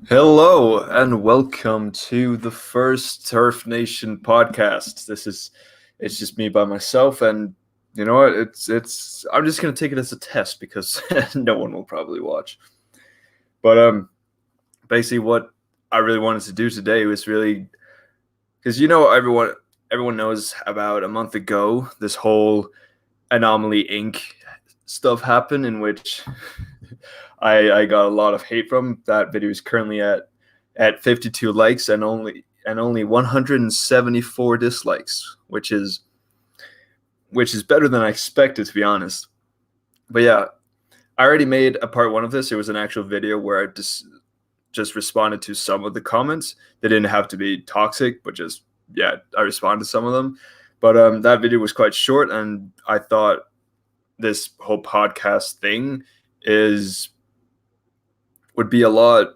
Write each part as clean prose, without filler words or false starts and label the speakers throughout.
Speaker 1: Hello and welcome to the first TurfNation podcast. It's just me by myself, and you know what? It's I'm just gonna take it as a test because no one will probably watch. But basically, what I really wanted to do today was really because everyone knows about a month ago this whole Anomaly Inc. stuff happened in which I got a lot of hate from. That video is currently at 52 likes and only 174 dislikes, which is better than I expected, to be honest. But yeah, I already made a part one of this. It was an actual video where I just responded to some of the comments. They didn't have to be toxic, but just I responded to some of them. But that video was quite short, and I thought this whole podcast thing is would be a lot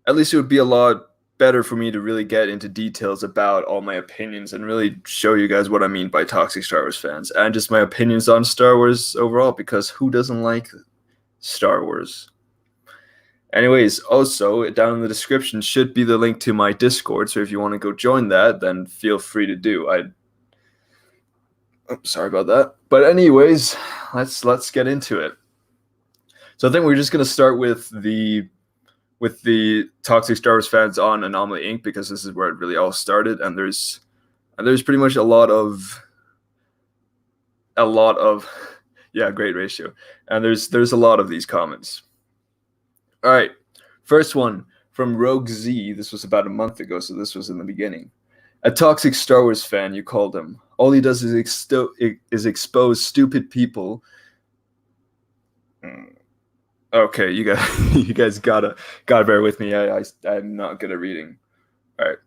Speaker 1: at least it would be a lot better for me to really get into details about all my opinions and really show you guys what I mean by toxic Star Wars fans and just my opinions on Star Wars overall, because who doesn't like Star Wars? Anyways, also down in the description should be the link to my Discord, so if you want to go join that, then feel free to do. Sorry about that. But anyways, let's get into it. So I think we're just gonna start with the toxic Star Wars fans on Anomaly Inc. because this is where it really all started, and there's pretty much a lot of great ratio, and there's a lot of these comments. All right, first one from Rogue Z. This was about a month ago, so this was in the beginning. A toxic Star Wars fan, you called him. All he does is expose stupid people. Okay, you guys, you guys gotta bear with me. I'm not good at reading. All right.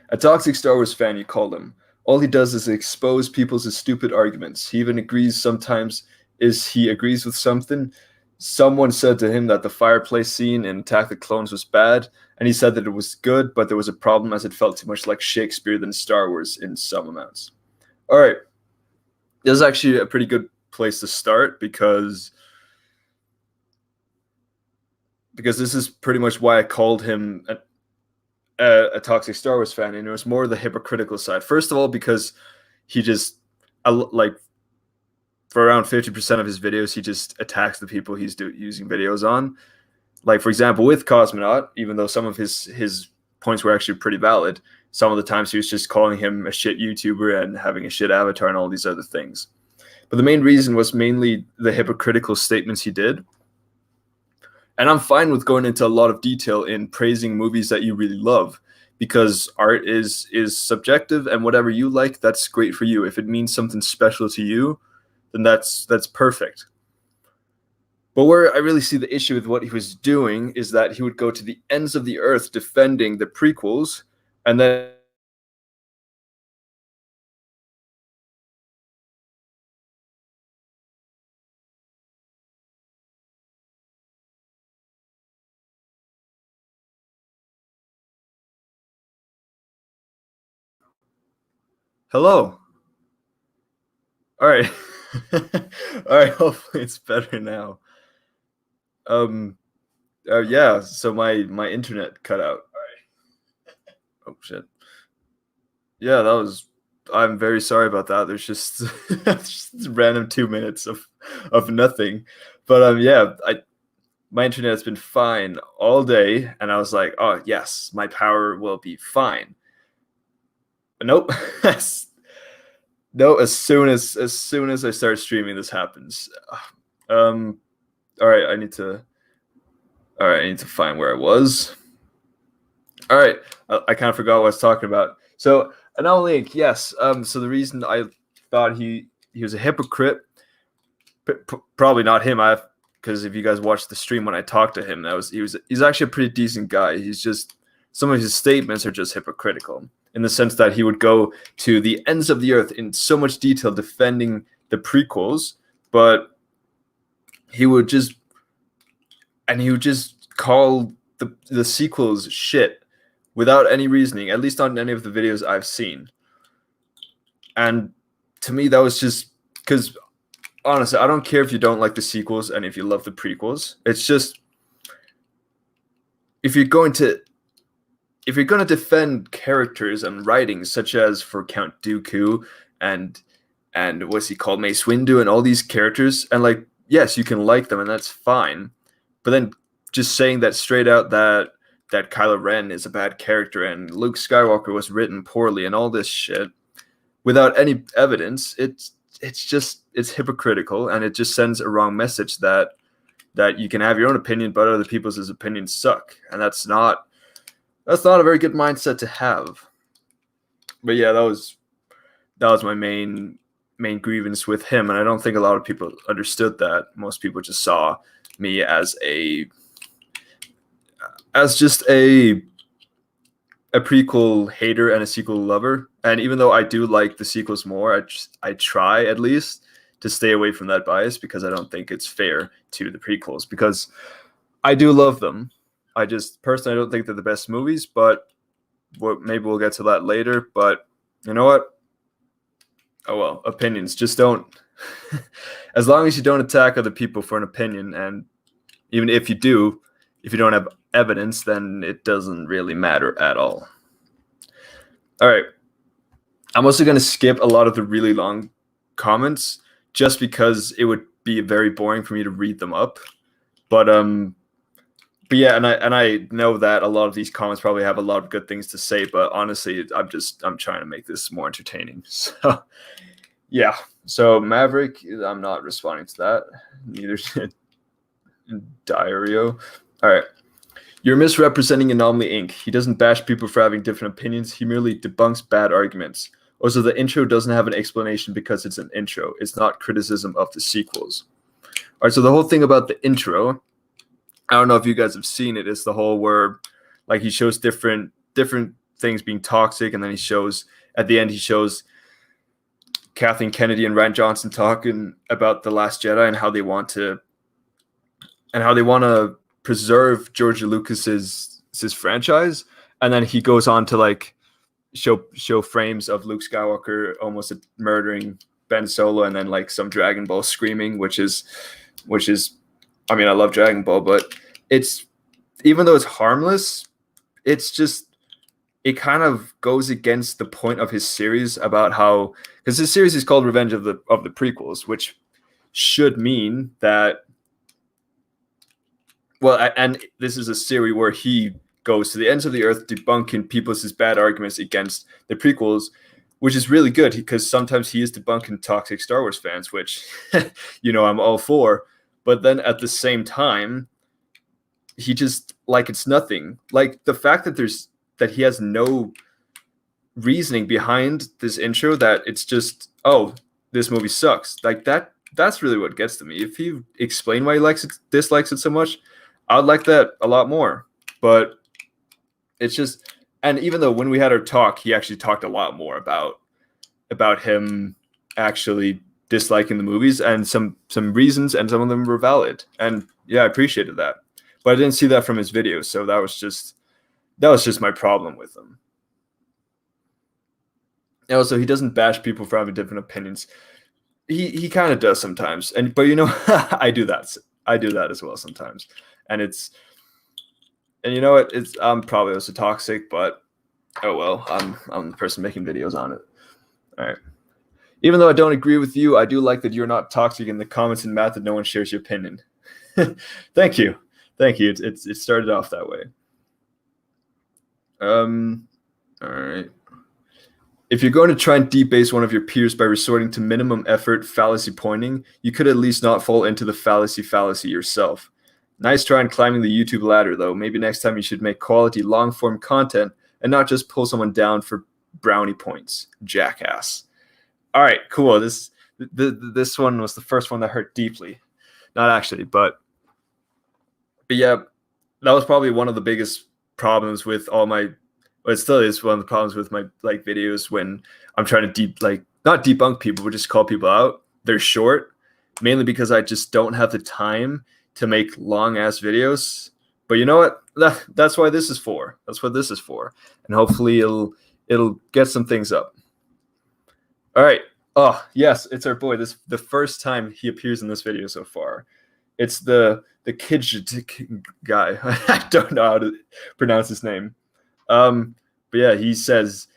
Speaker 1: A toxic Star Wars fan, you called him. All he does is expose people's stupid arguments. He even agrees sometimes he agrees with something. Someone said to him that the fireplace scene in Attack the Clones was bad, and he said that it was good, but there was a problem as it felt too much like Shakespeare than Star Wars in some amounts. All right. This is actually a pretty good place to start because this is pretty much why I called him a toxic Star Wars fan, and it was more the hypocritical side. First of all, because he just like for around 50% of his videos, he just attacks the people he's using videos on. Like, for example, with Cosmonaut, even though some of his points were actually pretty valid, some of the times he was just calling him a shit YouTuber and having a shit avatar and all these other things. But the main reason was mainly the hypocritical statements he did. And I'm fine with going into a lot of detail in praising movies that you really love, because art is subjective, and whatever you like, that's great for you. If it means something special to you, then that's perfect. But where I really see the issue with what he was doing is that he would go to the ends of the earth defending the prequels, and then hello. All right. All right, hopefully it's better now. Um yeah, so my internet cut out. All right. Oh shit. Yeah, that was. I'm very sorry about that. There's just, just random 2 minutes of nothing, but yeah, my internet has been fine all day, and I was like, oh yes, my power will be fine. But nope, no. As soon as I start streaming, this happens. Um, all right, I need to. All right, I need to find where I was. All right, I kind of forgot what I was talking about. So Anomaly Inc. Yes. So the reason I thought he was a hypocrite, probably not him. Because if you guys watched the stream when I talked to him, he's actually a pretty decent guy. He's just, some of his statements are just hypocritical in the sense that he would go to the ends of the earth in so much detail defending the prequels, but he would just call the sequels shit without any reasoning, at least on any of the videos I've seen. And to me, that was just because, honestly, I don't care if you don't like the sequels and if you love the prequels. It's just if you're going to defend characters and writings such as for Count Dooku and what's he called, Mace Windu, and all these characters, and like, yes, you can like them and that's fine, but then just saying that straight out that Kylo Ren is a bad character and Luke Skywalker was written poorly and all this shit without any evidence, it's hypocritical, and it just sends a wrong message that you can have your own opinion, but other people's opinions suck, and that's not a very good mindset to have. But yeah, that was my main grievance with him, and I don't think a lot of people understood that. Most people just saw me as just a prequel hater and a sequel lover. And even though I do like the sequels more, I try at least to stay away from that bias, because I don't think it's fair to the prequels, because I do love them. I just personally don't think they're the best movies, but maybe we'll get to that later. But you know what? Oh well, opinions. Just don't. As long as you don't attack other people for an opinion, and even if you do, if you don't have evidence, then it doesn't really matter at all. All right. I'm also going to skip a lot of the really long comments just because it would be very boring for me to read them up. But yeah, and I know that a lot of these comments probably have a lot of good things to say, but honestly, I'm trying to make this more entertaining. So yeah. So Maverick, I'm not responding to that. Neither should Diario. All right. You're misrepresenting Anomaly Inc. He doesn't bash people for having different opinions. He merely debunks bad arguments. Also, the intro doesn't have an explanation because it's an intro. It's not criticism of the sequels. All right, so the whole thing about the intro, I don't know if you guys have seen it. It's the whole where, like, he shows different things being toxic, and then at the end he shows Kathleen Kennedy and Rian Johnson talking about The Last Jedi and how they want to preserve George Lucas's franchise, and then he goes on to like show frames of Luke Skywalker almost murdering Ben Solo, and then like some Dragon Ball screaming, which is I mean, I love Dragon Ball, but it's, even though it's harmless, it's just, it kind of goes against the point of his series about how, because his series is called Revenge of the Prequels, which should mean that, well, and this is a series where he goes to the ends of the earth debunking people's bad arguments against the prequels, which is really good because sometimes he is debunking toxic Star Wars fans, which, I'm all for. But then at the same time, he just, like, it's nothing. Like, the fact that he has no reasoning behind this intro, that it's just, oh, this movie sucks. Like, that's really what gets to me. If he explained why he dislikes it so much, I would like that a lot more. But it's just, and even though when we had our talk, he actually talked a lot more about him actually disliking the movies, and some reasons, and some of them were valid. And yeah, I appreciated that. But I didn't see that from his videos, so that was just my problem with him. And also, he doesn't bash people for having different opinions. He kind of does sometimes, but I do that as well sometimes. And you know what? I'm probably also toxic, but oh well. I'm the person making videos on it. All right. Even though I don't agree with you, I do like that you're not toxic in the comments, and Matt, that no one shares your opinion. Thank you. It started off that way. All right. If you're going to try and debase one of your peers by resorting to minimum effort fallacy pointing, you could at least not fall into the fallacy yourself. Nice try on climbing the YouTube ladder, though. Maybe next time you should make quality long-form content and not just pull someone down for brownie points. Jackass. All right, cool. This one was the first one that hurt deeply. Not actually, but yeah, that was probably one of the biggest problems with all my, well, it still is one of the problems with my videos when I'm trying to not debunk people, but just call people out. They're short, mainly because I just don't have the time to make long ass videos. But you know what? That's why this is for. That's what this is for. And hopefully it'll get some things up. All right. Oh, yes, it's our boy. This the first time he appears in this video so far. It's the the Kid guy. I don't know how to pronounce his name. But yeah, he says,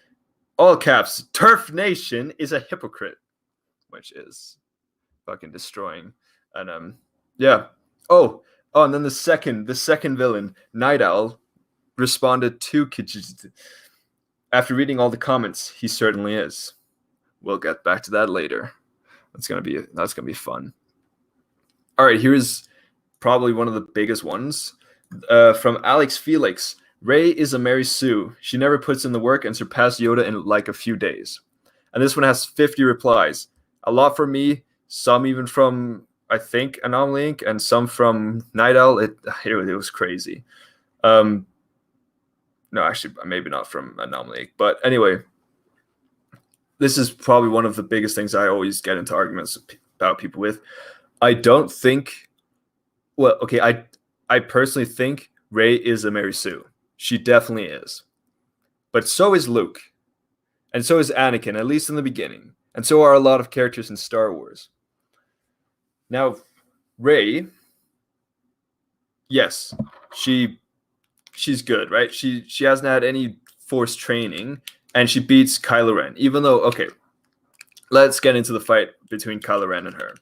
Speaker 1: all caps, TurfNation is a hypocrite, which is fucking destroying. And yeah. Oh, and then the second villain, Night Owl, responded to Kijiji. After reading all the comments, he certainly is. We'll get back to that later. That's gonna be fun. All right, here's probably one of the biggest ones from Alex Felix. Rey is a Mary Sue. She never puts in the work and surpassed Yoda in like a few days. And this one has 50 replies. A lot from me, some even from, I think, Anomaly Inc, and some from Night Owl. It was crazy. No, actually, maybe not from Anomaly Inc. But anyway, this is probably one of the biggest things I always get into arguments about people with. I don't think, well, okay, I personally think Rey is a Mary Sue. She definitely is. But so is Luke. And so is Anakin, at least in the beginning. And so are a lot of characters in Star Wars. Now, Rey, yes, she's good, right? She hasn't had any Force training, and she beats Kylo Ren. Even though, okay, let's get into the fight between Kylo Ren and her.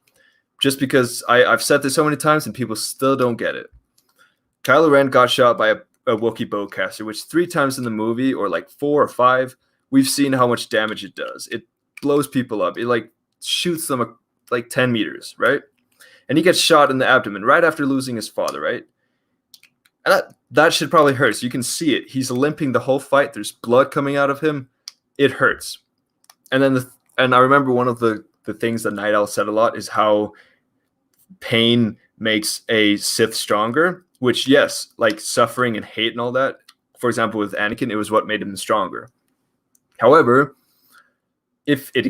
Speaker 1: Just because I've said this so many times and people still don't get it. Kylo Ren got shot by a Wookiee bowcaster, which 3 times in the movie, or like 4 or 5, we've seen how much damage it does. It blows people up. It like shoots them like 10 meters, right? And he gets shot in the abdomen right after losing his father, right? And that should probably hurt. So you can see it. He's limping the whole fight. There's blood coming out of him. It hurts. And then and I remember one of the things that Night Owl said a lot is how pain makes a Sith stronger, which, yes, like suffering and hate and all that. For example, with Anakin, it was what made him stronger. However, if it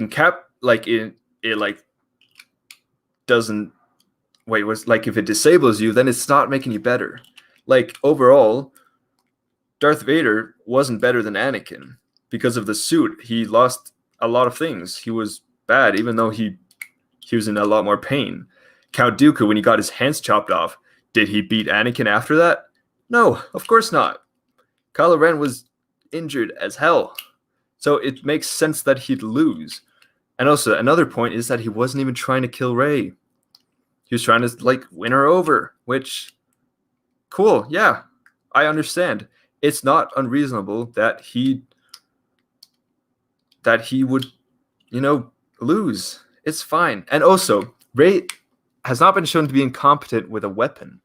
Speaker 1: if it disables you, then it's not making you better. Like, overall, Darth Vader wasn't better than Anakin because of the suit. He lost a lot of things. He was bad, even though he was in a lot more pain. Count Dooku, when he got his hands chopped off, did he beat Anakin after that? No, of course not. Kylo Ren was injured as hell. So it makes sense that he'd lose. And also, another point is that he wasn't even trying to kill Rey. He was trying to, like, win her over, which, cool, yeah, I understand. It's not unreasonable that he would, lose. It's fine. And also, Rey has not been shown to be incompetent with a weapon.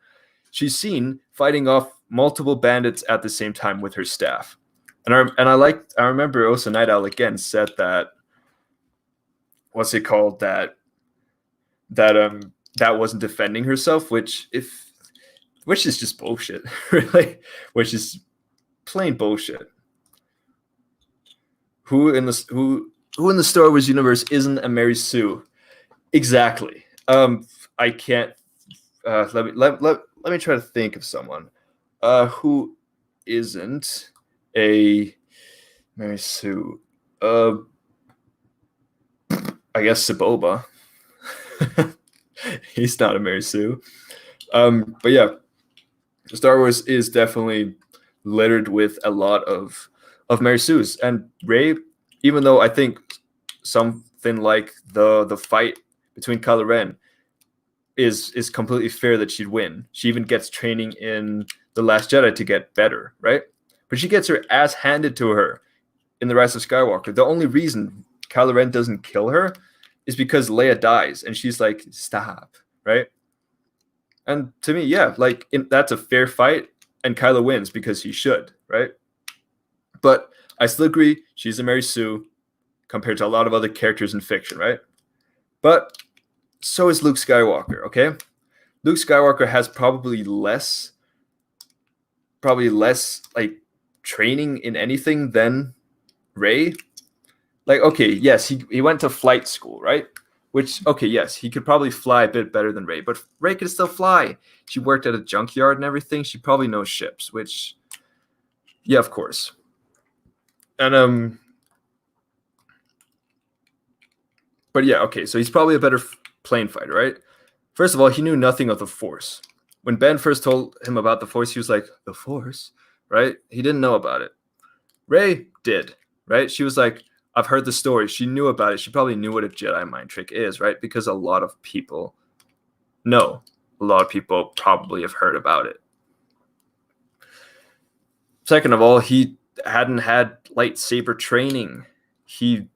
Speaker 1: She's seen fighting off multiple bandits at the same time with her staff. And I remember also Night Owl again said that, what's it called, that wasn't defending herself, which is just bullshit, really, which is plain bullshit. Who in the Star Wars universe isn't a Mary Sue? Exactly. I can't. Let me try to think of someone who isn't a Mary Sue. I guess Saboba. He's not a Mary Sue. But yeah, Star Wars is definitely littered with a lot of Mary Sues. And Rey, even though I think something like the fight between Kylo Ren is completely fair that she'd win. She even gets training in The Last Jedi to get better, right? But she gets her ass handed to her in The Rise of Skywalker. The only reason Kylo Ren doesn't kill her is because Leia dies, and she's like, stop, right? And to me, yeah, like that's a fair fight, and Kylo wins because he should, right? But I still agree she's a Mary Sue compared to a lot of other characters in fiction, right? But so is Luke Skywalker, okay? Luke Skywalker has probably less like training in anything than Rey. Like, okay, yes, he went to flight school, right? Which, okay, yes, he could probably fly a bit better than Rey, but Rey could still fly. She worked at a junkyard and everything. She probably knows ships, which, yeah, of course. And but yeah, okay, so he's probably a better plane fighter, right? First of all, he knew nothing of the Force. When Ben first told him about the Force, he was like, the Force, right? He didn't know about it. Rey did, right? She was like, I've heard the story. She knew about it. She probably knew what a Jedi mind trick is, right? Because a lot of people know. A lot of people probably have heard about it. Second of all, he hadn't had lightsaber training. He,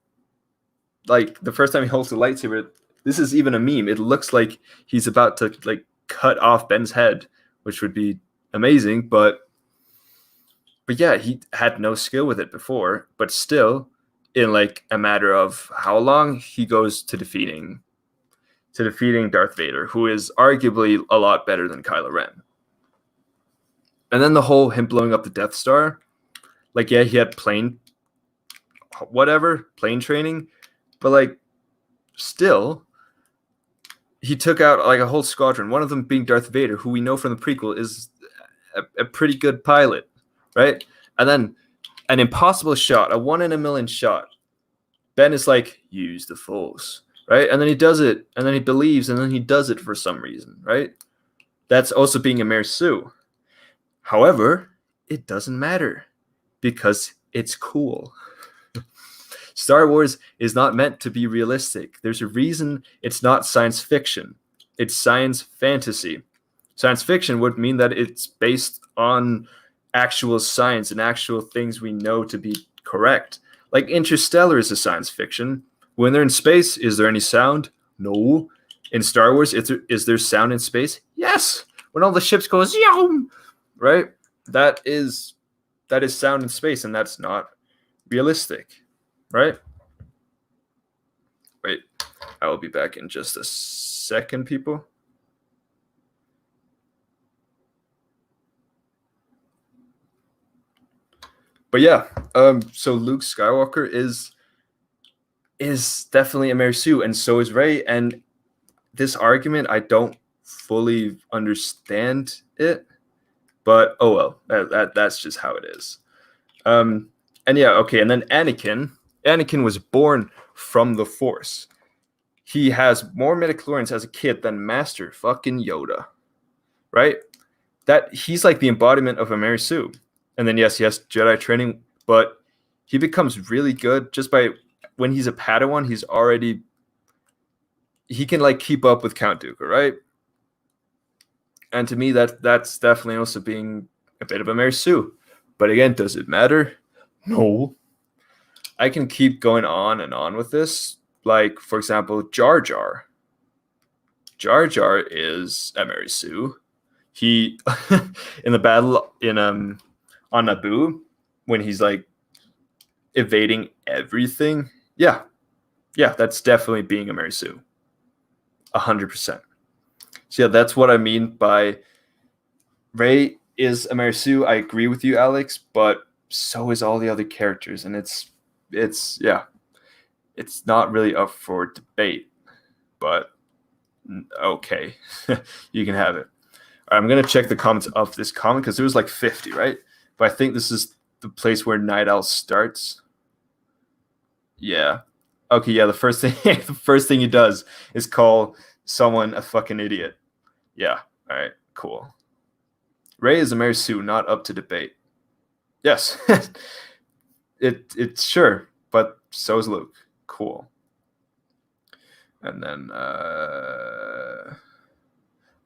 Speaker 1: like, the first time he holds the lightsaber, this is even a meme. It looks like he's about to, like, cut off Ben's head, which would be amazing, but yeah, he had no skill with it before, but still, in like a matter of how long, he goes to defeating Darth Vader, who is arguably a lot better than Kylo Ren. And then the whole him blowing up the Death Star, like, yeah, he had plane training, but like, still, he took out like a whole squadron, one of them being Darth Vader, who we know from the prequel is a pretty good pilot, right? And then an impossible shot, a 1 in a million shot. Ben is like, use the Force, right? And then he does it, and then he believes, and then he does it for some reason, right? That's also being a Mary Sue. However, it doesn't matter because it's cool. Star Wars is not meant to be realistic. There's a reason it's not science fiction. It's science fantasy. Science fiction would mean that it's based on actual science and actual things we know to be correct. Like Interstellar is a science fiction. When they're in space, is there any sound? No. In Star Wars, is there sound in space? Yes. When all the ships go zoom, right? That is sound in space, and that's not realistic, right? Wait, I will be back in just a second, people. But yeah, so Luke Skywalker is definitely a Mary Sue, and so is Rey. And this argument, I don't fully understand it, but oh well, that's just how it is. And yeah, okay. And then Anakin was born from the Force. He has more midichlorians as a kid than Master fucking Yoda, right? That he's like the embodiment of a Mary Sue. And then yes, he has Jedi training, but he becomes really good just by when he's a Padawan. He can like keep up with Count Dooku, right? And to me, that's definitely also being a bit of a Mary Sue. But again, does it matter? No. I can keep going on and on with this. Like, for example, Jar Jar. Jar Jar is a Mary Sue. He in the battle on Naboo, when he's like evading everything. Yeah, that's definitely being a Mary Sue. 100%. So yeah, that's what I mean by Rey is a Mary Sue. I agree with you, Alex, but so is all the other characters, and it's not really up for debate. But okay, you can have it. All right, I'm gonna check the comments of this comment because there was like 50, right? But I think this is the place where Night Owl starts. Yeah. Okay. Yeah. The first thing he does is call someone a fucking idiot. Yeah. All right. Cool. Rey is a Mary Sue, not up to debate. Yes. It's sure, but so is Luke. Cool. And then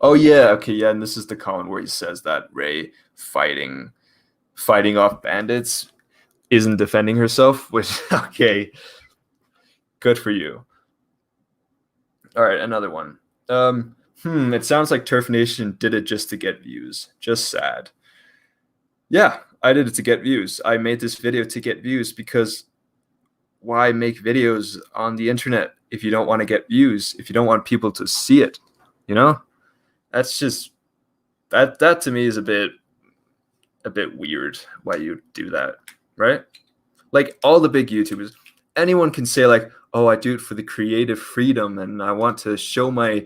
Speaker 1: oh yeah, okay, yeah, and this is the comment where he says that Rey fighting off bandits isn't defending herself, which okay, good for you. All right, another one. It sounds like TurfNation did it just to get views. Just sad. Yeah, I did it to get views. I made this video to get views because why make videos on the internet if you don't want to get views, if you don't want people to see it, you know? That's just that to me is a bit weird why you do that, right? Like all the big YouTubers, anyone can say like, oh, I do it for the creative freedom and I want to show my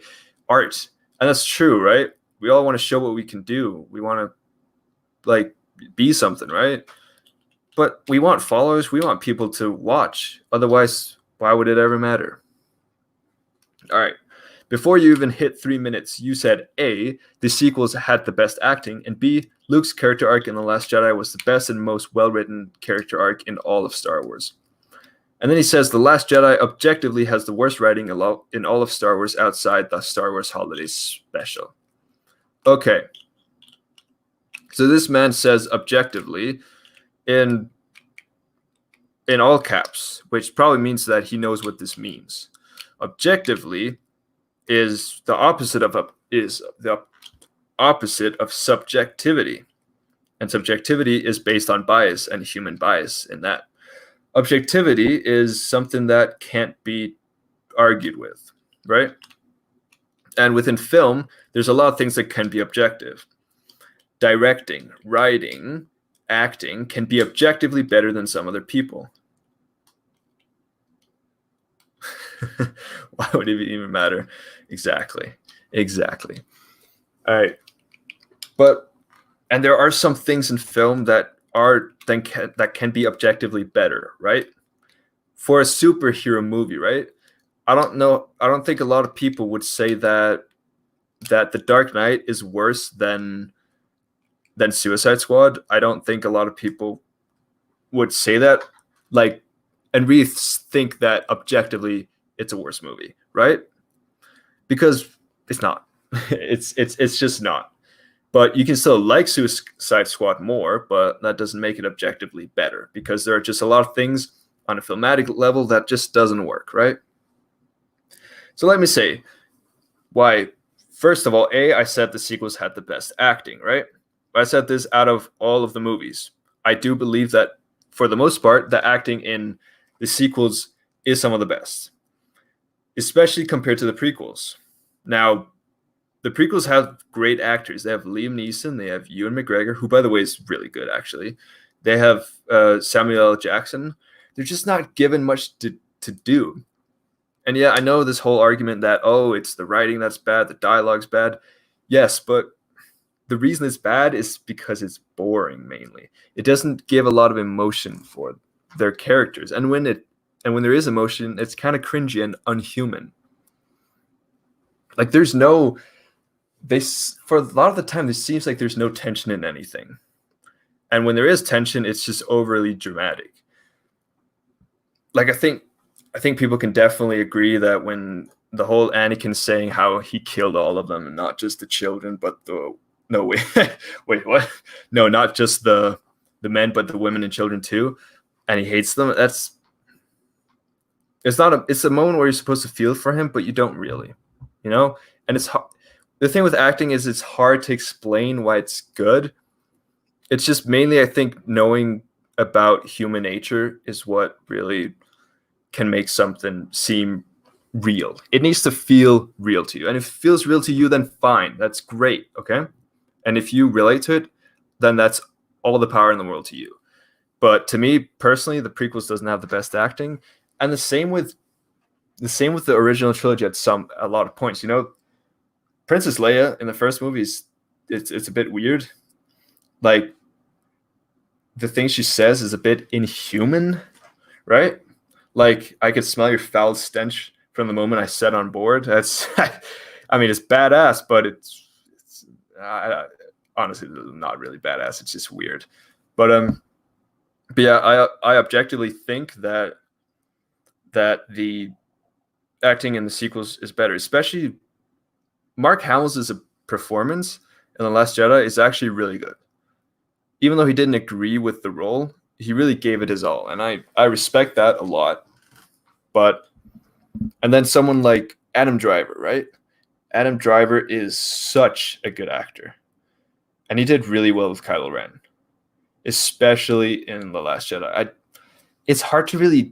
Speaker 1: art. And that's true, right? We all want to show what we can do. We want to like be something, right? But we want followers. We want people to watch. Otherwise, why would it ever matter? All right. Before you even hit 3 minutes, you said A, the sequels had the best acting, and B, Luke's character arc in The Last Jedi was the best and most well-written character arc in all of Star Wars. And then he says The Last Jedi objectively has the worst writing in all of Star Wars outside the Star Wars Holiday Special. Okay. So this man says objectively in all caps, which probably means that he knows what this means. Objectively is the opposite of subjectivity. And subjectivity is based on bias and human bias in that. Objectivity is something that can't be argued with, right? And within film, there's a lot of things that can be objective. Directing, writing, acting can be objectively better than some other people. Why would it even matter? Exactly. All right. And there are some things in film that can be objectively better, right? For a superhero movie, right? I don't think a lot of people would say that The Dark Knight is worse than Suicide Squad. I don't think a lot of people would say that. And we think that objectively it's a worse movie, right? Because it's not. it's just not. But you can still like Suicide Squad more, but that doesn't make it objectively better because there are just a lot of things on a filmatic level that just doesn't work, right? So let me say why. First of all, I said the sequels had the best acting, right? I said this out of all of the movies. I do believe that for the most part, the acting in the sequels is some of the best, especially compared to the prequels. Now, the prequels have great actors. They have Liam Neeson. They have Ewan McGregor, who, by the way, is really good, actually. They have Samuel L. Jackson. They're just not given much to do. And yeah, I know this whole argument that, it's the writing that's bad, the dialogue's bad. Yes, but the reason it's bad is because it's boring, mainly. It doesn't give a lot of emotion for their characters. And when there is emotion, it's kind of cringy and unhuman. Like for a lot of the time, it seems like there's no tension in anything. And when there is tension, it's just overly dramatic. Like, I think people can definitely agree that when the whole Anakin saying how he killed all of them, and not just the children, but wait, what? No, not just the men, but the women and children too. And he hates them. It's a moment where you're supposed to feel for him, but you don't really, And it's the thing with acting is it's hard to explain why it's good. It's just mainly, I think, knowing about human nature is what really can make something seem real. It needs to feel real to you. And if it feels real to you, then fine. That's great, okay? And if you relate to it, then that's all the power in the world to you. But to me, personally, the prequels doesn't have the best acting. And the same with the original trilogy at a lot of points. Princess Leia in the first movie it's a bit weird. Like, the thing she says is a bit inhuman, right? Like, I could smell your foul stench from the moment I set on board. That's, I mean, it's badass, but it's honestly not really badass. It's just weird. But yeah, I objectively think that the acting in the sequels is better, especially Mark Hamill's performance in The Last Jedi is actually really good. Even though he didn't agree with the role, he really gave it his all, and I respect that a lot. And then someone like Adam Driver, right? Adam Driver is such a good actor, and he did really well with Kylo Ren, especially in The Last Jedi. It's hard to really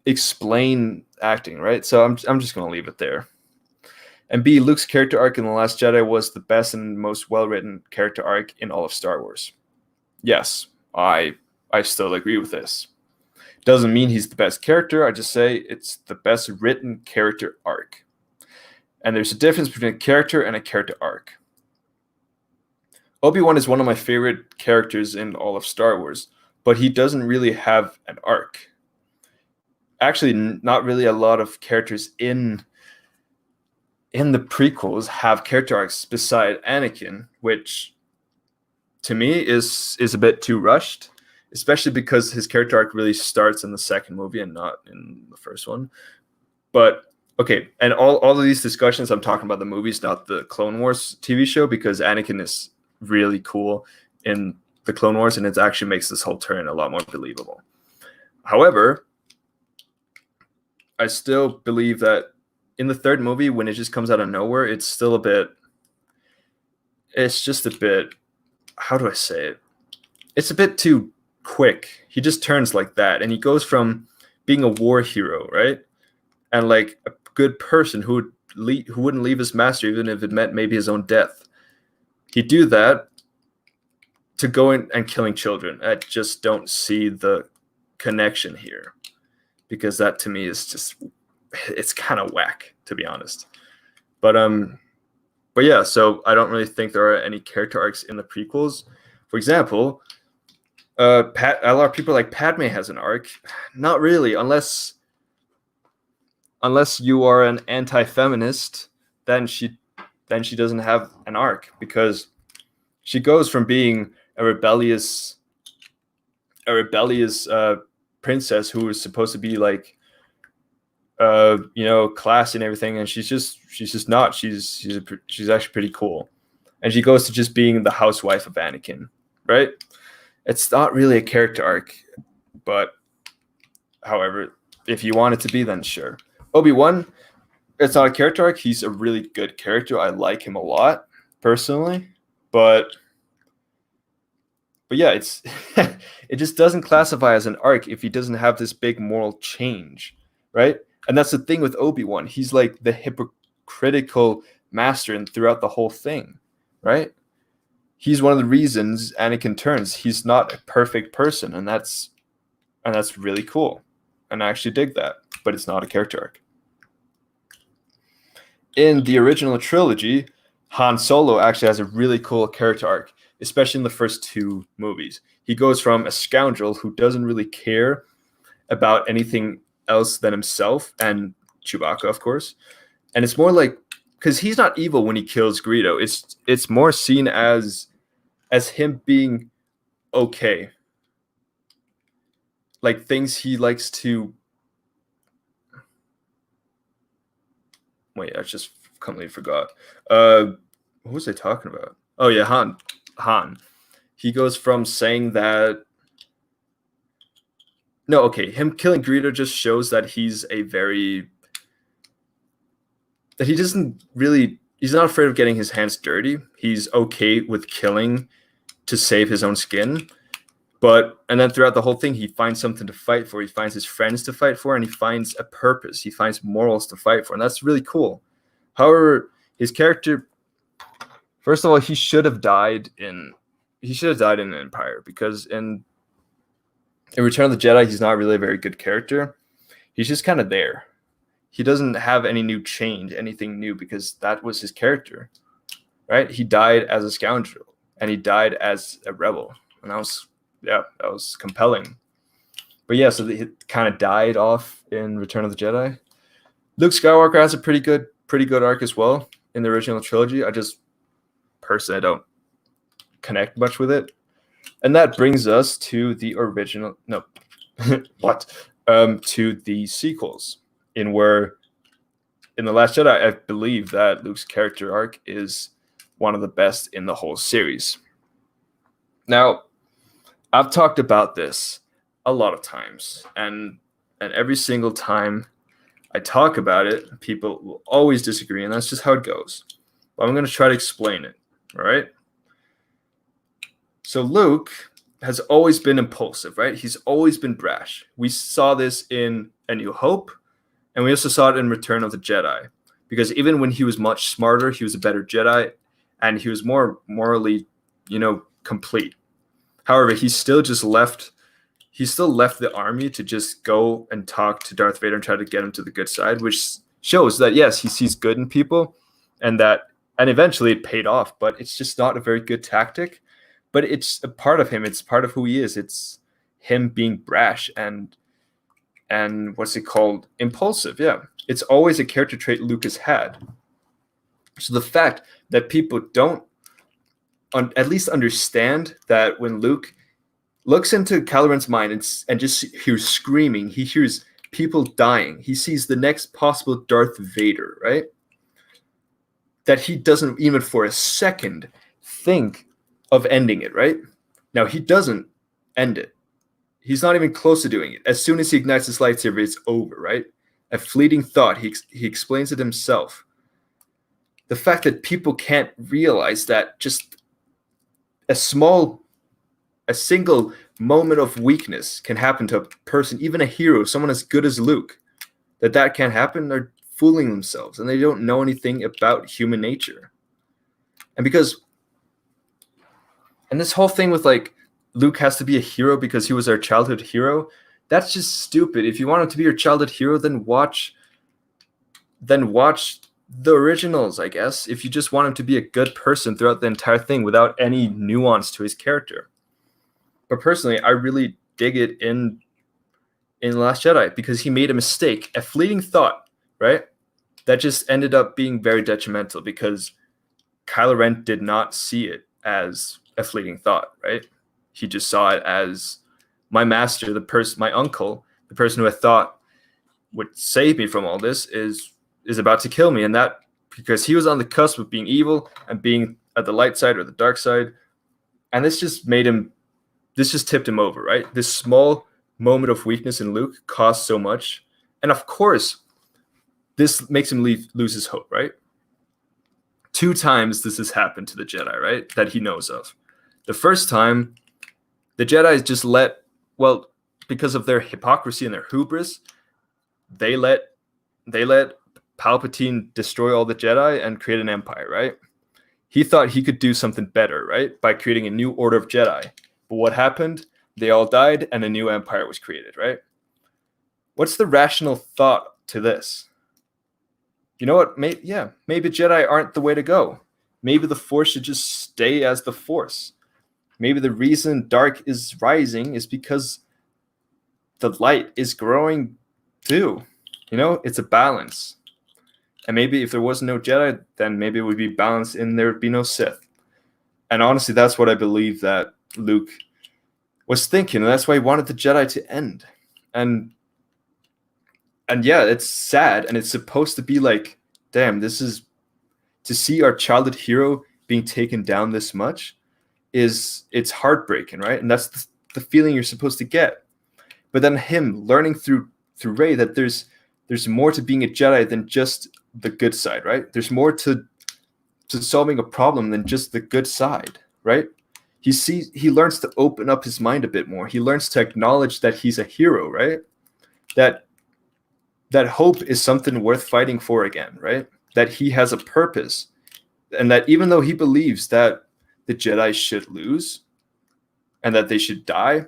Speaker 1: explain acting, right? So I'm just gonna leave it there. And B, Luke's character arc in The Last Jedi was the best and most well-written character arc in all of Star Wars. Yes, I still agree with this. Doesn't mean he's the best character. I just say it's the best written character arc. And there's a difference between a character and a character arc. Obi-Wan is one of my favorite characters in all of Star Wars, but he doesn't really have an arc. Actually, not really a lot of characters in in the prequels have character arcs beside Anakin, which to me is a bit too rushed, especially because his character arc really starts in the second movie and not in the first one. But okay, and all of these discussions, I'm talking about the movies, not the Clone Wars TV show, because Anakin is really cool in the Clone Wars, and it actually makes this whole turn a lot more believable. However, I still believe that in the third movie, when it just comes out of nowhere, it's still a bit, it's just a bit, how do I say it? It's a bit too quick. He just turns like that, and he goes from being a war hero, right? And like a good person who wouldn't leave his master even if it meant maybe his own death. He'd do that to go in and killing children. I just don't see the connection here, because that to me is just, it's kind of whack, to be honest. But yeah, so I don't really think there are any character arcs in the prequels. For example, a lot of people like Padme has an arc. Not really, unless you are an anti-feminist, then she doesn't have an arc, because she goes from being a rebellious princess who was supposed to be like classy and everything, and she's just not. She's actually pretty cool, and she goes to just being the housewife of Anakin, right? It's not really a character arc, but however, if you want it to be, then sure. Obi-Wan, it's not a character arc. He's a really good character. I like him a lot personally, but yeah, it's it just doesn't classify as an arc if he doesn't have this big moral change, right? And that's the thing with Obi-Wan. He's like the hypocritical master and throughout the whole thing, right? He's one of the reasons Anakin turns. He's not a perfect person, and that's really cool. And I actually dig that, but it's not a character arc. In the original trilogy, Han Solo actually has a really cool character arc, especially in the first two movies. He goes from a scoundrel who doesn't really care about anything else than himself and Chewbacca, of course. And it's more like, because he's not evil when he kills Greedo. It's more seen as him being okay. Like things he likes to... Wait, I just completely forgot. What was I talking about? Oh yeah, Han. He goes from saying that... No, okay, him killing Greedo just shows that he's a very... that he doesn't really... He's not afraid of getting his hands dirty. He's okay with killing to save his own skin. And then throughout the whole thing, he finds something to fight for. He finds his friends to fight for, and he finds a purpose. He finds morals to fight for, and that's really cool. However, his character... First of all, he should have died in Empire, because in Return of the Jedi, he's not really a very good character. He's just kind of there. He doesn't have any new change, anything new, because that was his character, right? He died as a scoundrel, and he died as a rebel, and that was compelling. But yeah, so he kind of died off in Return of the Jedi. Luke Skywalker has a pretty good arc as well in the original trilogy. I just personally don't connect much with it. And that brings us to the original... No. What? To the sequels, in The Last Jedi, I believe that Luke's character arc is one of the best in the whole series. Now, I've talked about this a lot of times, and every single time I talk about it, people will always disagree, and that's just how it goes. But I'm going to try to explain it, all right? So Luke has always been impulsive, right? He's always been brash. We saw this in A New Hope, and we also saw it in Return of the Jedi, because even when he was much smarter, he was a better Jedi, and he was more morally, complete. However, he still left the army to just go and talk to Darth Vader and try to get him to the good side, which shows that, yes, he sees good in people, and eventually it paid off, but it's just not a very good tactic. But it's a part of him. It's part of who he is. It's him being brash and what's it called? Impulsive, yeah. It's always a character trait Luke has had. So the fact that people don't at least understand that when Luke looks into Kylo Ren's mind and just hears screaming, he hears people dying, he sees the next possible Darth Vader, right? That he doesn't even for a second think of ending it, right? Now, he doesn't end it. He's not even close to doing it. As soon as he ignites his lightsaber, it's over, right? A fleeting thought. He explains it himself. The fact that people can't realize that just a single moment of weakness can happen to a person, even a hero, someone as good as Luke, that can't happen, they're fooling themselves, and they don't know anything about human nature. And this whole thing with like Luke has to be a hero because he was our childhood hero, that's just stupid. If you want him to be your childhood hero, then watch the originals, I guess, if you just want him to be a good person throughout the entire thing without any nuance to his character. But personally, I really dig it in The Last Jedi because he made a mistake, a fleeting thought, right? That just ended up being very detrimental because Kylo Ren did not see it as a fleeting thought, right? He just saw it as my master, my uncle, the person who I thought would save me from all this is about to kill me. And that because he was on the cusp of being evil and being at the light side or the dark side. And this just tipped him over, right? This small moment of weakness in Luke cost so much. And of course, this makes him lose his hope, right? 2 times this has happened to the Jedi, right? That he knows of. The first time, the Jedi just because of their hypocrisy and their hubris, they let Palpatine destroy all the Jedi and create an empire, right? He thought he could do something better, right? By creating a new order of Jedi. But what happened? They all died and a new empire was created, right? What's the rational thought to this? You know what? Maybe Jedi aren't the way to go. Maybe the Force should just stay as the Force. Maybe the reason dark is rising is because the light is growing too. You know, it's a balance. And maybe if there was no Jedi, then maybe it would be balanced and there would be no Sith. And honestly, that's what I believe that Luke was thinking. And that's why he wanted the Jedi to end. And yeah, it's sad. And it's supposed to be like, damn, this is to see our childhood hero being taken down this much it's heartbreaking, right? And that's the feeling you're supposed to get. But then him learning through Rey that there's more to being a Jedi than just the good side, right? There's more to solving a problem than just the good side, right? He learns to open up his mind a bit more. He learns to acknowledge that he's a hero, right? That hope is something worth fighting for again, right? That he has a purpose. And that even though he believes that the Jedi should lose and that they should die,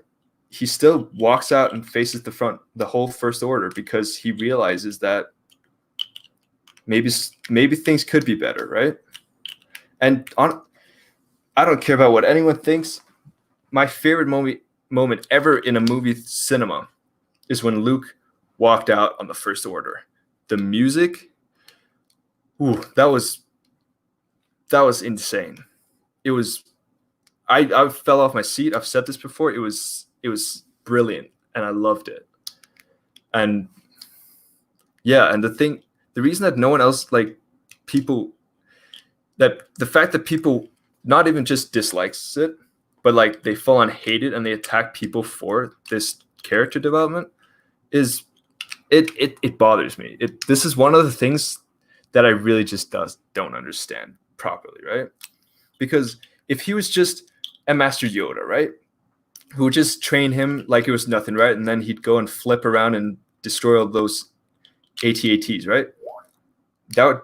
Speaker 1: he still walks out and faces the whole First Order because he realizes that maybe things could be better, right? And I don't care about what anyone thinks. My favorite moment ever in a movie cinema is when Luke walked out on the First Order. The music, that was insane. It was, I fell off my seat. I've said this before. It was brilliant, and I loved it. And yeah, and the reason that no one else, like people, that the fact that people not even just dislikes it, but like they full on hate it and they attack people for this character development is it bothers me. This is one of the things that I really just don't understand properly, right? Because if he was just a Master Yoda, right, who would just train him like it was nothing, right, and then he'd go and flip around and destroy all those AT-ATs, right? That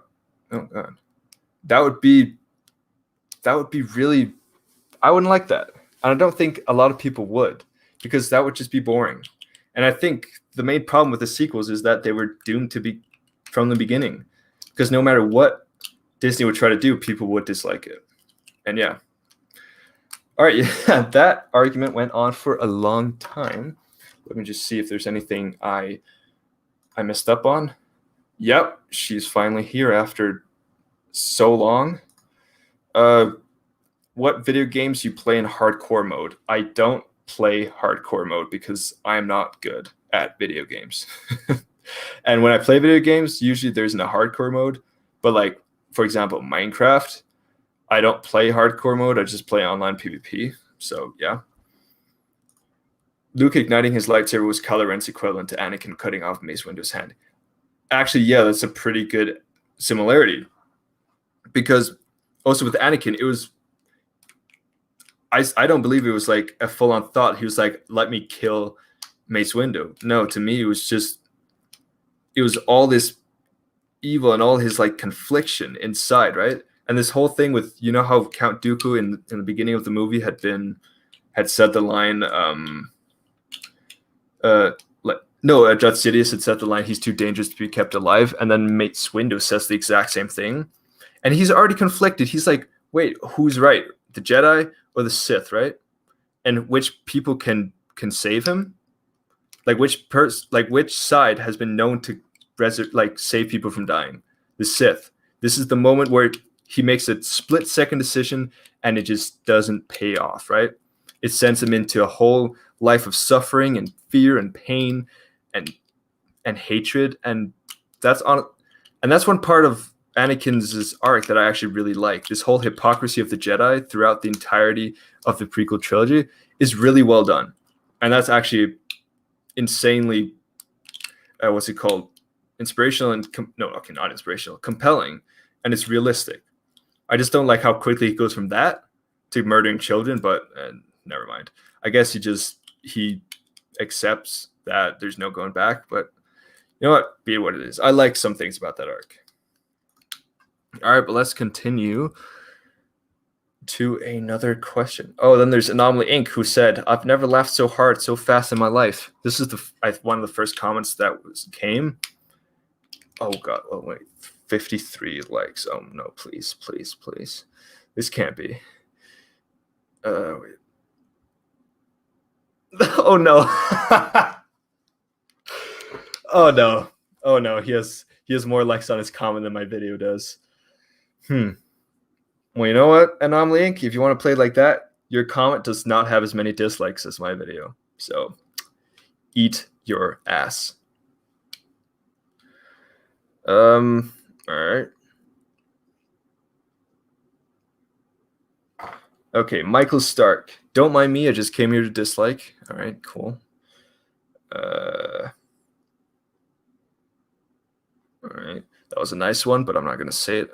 Speaker 1: would be really, I wouldn't like that. And I don't think a lot of people would, because that would just be boring. And I think the main problem with the sequels is that they were doomed to be from the beginning, because no matter what Disney would try to do, people would dislike it. And yeah. All right, yeah, that argument went on for a long time. Let me just see if there's anything I messed up on. Yep, she's finally here after so long. What video games you play in hardcore mode? I don't play hardcore mode because I'm not good at video games. And when I play video games, usually there isn't a hardcore mode. But like, for example, Minecraft, I don't play hardcore mode. I just play online PvP. So yeah. Luke igniting his lightsaber was Kylo Ren's equivalent to Anakin cutting off Mace Windu's hand. Actually, yeah, that's a pretty good similarity. Because also with Anakin, it was I don't believe it was like a full-on thought. He was like, let me kill Mace Windu. No, to me, it was all this evil and all his like confliction inside, right? And this whole thing with, you know how Count Dooku in the beginning of the movie had said the line, Darth Sidious had said the line, he's too dangerous to be kept alive. And then Mace Windu says the exact same thing. And he's already conflicted. He's like, wait, who's right? The Jedi or the Sith, right? And which people can save him? Like which side has been known to save people from dying? The Sith. This is the moment where he makes a split-second decision and it just doesn't pay off, right? It sends him into a whole life of suffering and fear and pain and hatred, and that's one part of Anakin's arc that I actually really like. This whole hypocrisy of the Jedi throughout the entirety of the prequel trilogy is really well done. And that's actually insanely, inspirational and, not inspirational, compelling. And it's realistic. I just don't like how quickly he goes from that to murdering children, but never mind. I guess he accepts that there's no going back, but you know what? Be it what it is. I like some things about that arc. All right, but let's continue to another question. Oh, then there's Anomaly Inc. who said, I've never laughed so hard, so fast in my life. This is one of the first comments that came. Oh, God. Oh, wait. 53 likes. Oh, no, please, please, please. This can't be. Wait. Oh, no. Oh, no. Oh, no. He has more likes on his comment than my video does. Well, you know what, Anomaly Inc., if you want to play like that, your comment does not have as many dislikes as my video. So, eat your ass. All right. Okay, Michael Stark. Don't mind me, I just came here to dislike. All right, cool. All right. That was a nice one, but I'm not going to say it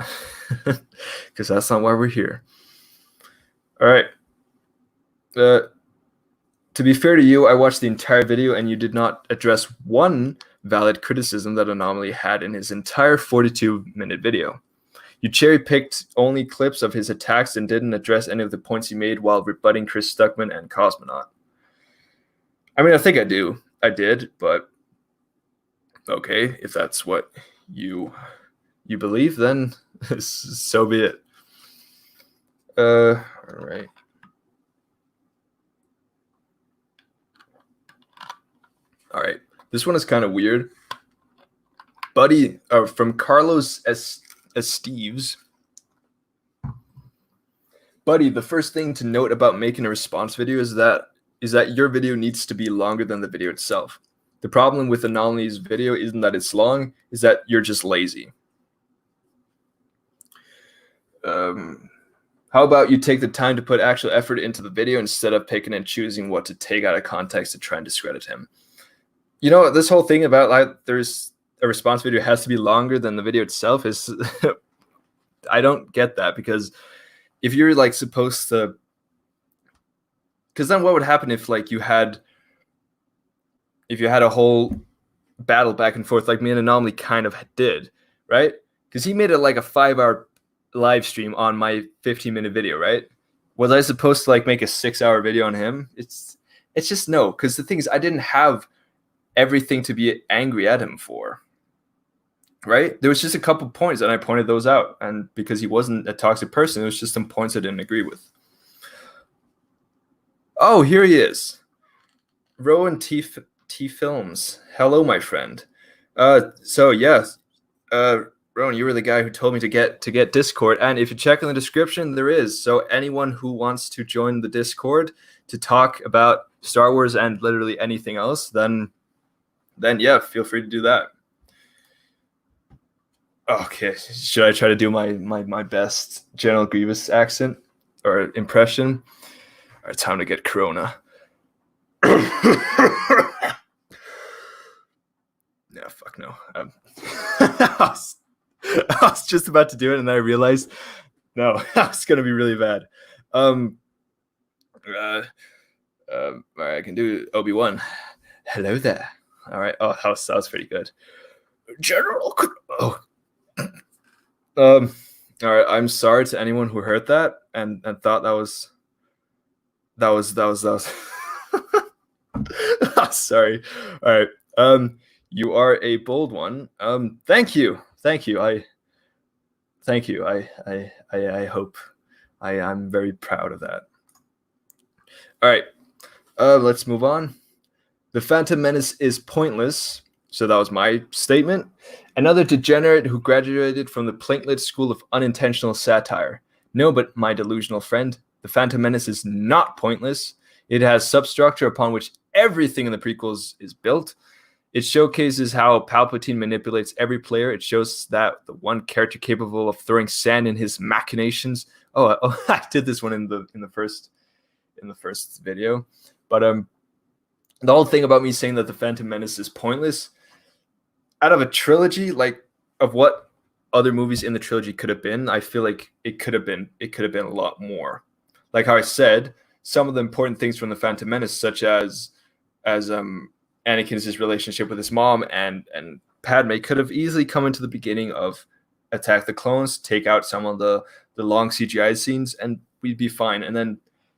Speaker 1: because that's not why we're here. All right. To be fair to you, I watched the entire video and you did not address one valid criticism that Anomaly had in his entire 42-minute video. You cherry-picked only clips of his attacks and didn't address any of the points he made while rebutting Chris Stuckman and Cosmonaut. I mean, I think I did, but okay, if that's what you believe, then so be it. All right. All right. This one is kind of weird. Buddy, from Carlos as Steves. Buddy, the first thing to note about making a response video is that your video needs to be longer than the video itself. The problem with Anomaly's video isn't that it's long, is that you're just lazy. How about you take the time to put actual effort into the video instead of picking and choosing what to take out of context to try and discredit him? You know, this whole thing about like there's a response video has to be longer than the video itself is I don't get that, because if you're like supposed to, because then what would happen if like you had a whole battle back and forth like me and Anomaly kind of did, right? Because he made it like a 5-hour live stream on my 15-minute video, right? Was I supposed to like make a 6-hour video on him? It's just no, because the thing is I didn't have everything to be angry at him for, right? There was just a couple points and I pointed those out, and because he wasn't a toxic person, it was just some points I didn't agree with. Oh, here he is. Rowan T Films. Hello, my friend. So yes, Rowan, you were the guy who told me to get Discord, and if you check in the description, there is. So anyone who wants to join the Discord to talk about Star Wars and literally anything else, then yeah, feel free to do that. Okay, should I try to do my best General Grievous accent or impression? All right, time to get Corona. No, fuck no. I was just about to do it, and then I realized, no, it's gonna be really bad. All right, I can do Obi-Wan. Hello there. All right. Oh, that was pretty good. General. Oh. All right. I'm sorry to anyone who heard that and thought that was. Sorry. All right. You are a bold one. Thank you. I hope I'm very proud of that. All right. Let's move on. The Phantom Menace is pointless. So that was my statement. Another degenerate who graduated from the Platelet School of Unintentional Satire. No, but my delusional friend, the Phantom Menace is not pointless. It has substructure upon which everything in the prequels is built. It showcases how Palpatine manipulates every player. It shows that the one character capable of throwing sand in his machinations. Oh, I did this one in the first video. But the whole thing about me saying that the Phantom Menace is pointless, out of a trilogy, like of what other movies in the trilogy could have been, I feel like it could have been a lot more. Like how I said, some of the important things from the Phantom Menace, such as Anakin's relationship with his mom and Padme, could have easily come into the beginning of Attack the Clones, take out some of the long CGI scenes, and we'd be fine. And then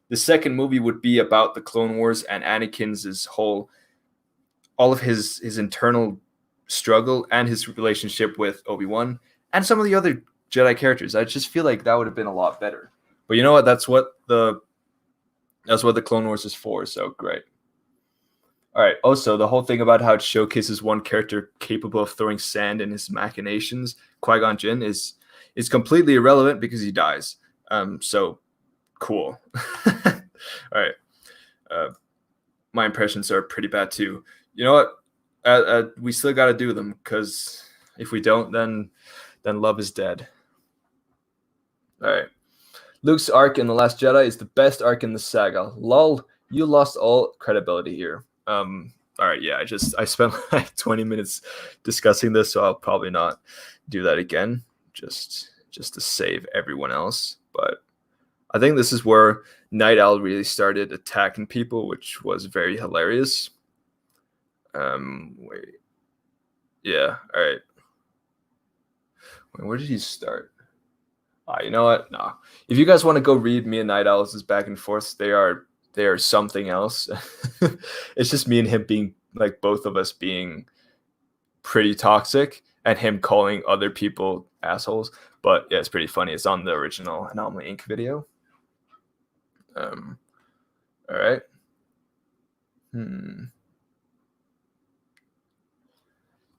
Speaker 1: the second movie would be about the Clone Wars and Anakin's all of his internal struggle and his relationship with Obi-Wan and some of the other Jedi characters. I just feel like that would have been a lot better. But you know what? That's what the Clone Wars is for. So great. All right. Also, the whole thing about how it showcases one character capable of throwing sand in his machinations, Qui-Gon Jinn, is completely irrelevant because he dies. So cool. All right. My impressions are pretty bad too. You know what? We still got to do them, because if we don't, then love is dead. All right. Luke's arc in The Last Jedi is the best arc in the saga. Lol, you lost all credibility here. All right, yeah, I spent like 20 minutes discussing this, so I'll probably not do that again, just to save everyone else. But I think this is where Night Owl really started attacking people, which was very hilarious. Wait. Yeah, all right. Wait, where did he start? You know what? No. If you guys want to go read me and Night Owl's back and forth, they are something else. It's just me and him being, like, both of us being pretty toxic and him calling other people assholes. But yeah, it's pretty funny. It's on the original Anomaly Inc. video. All right.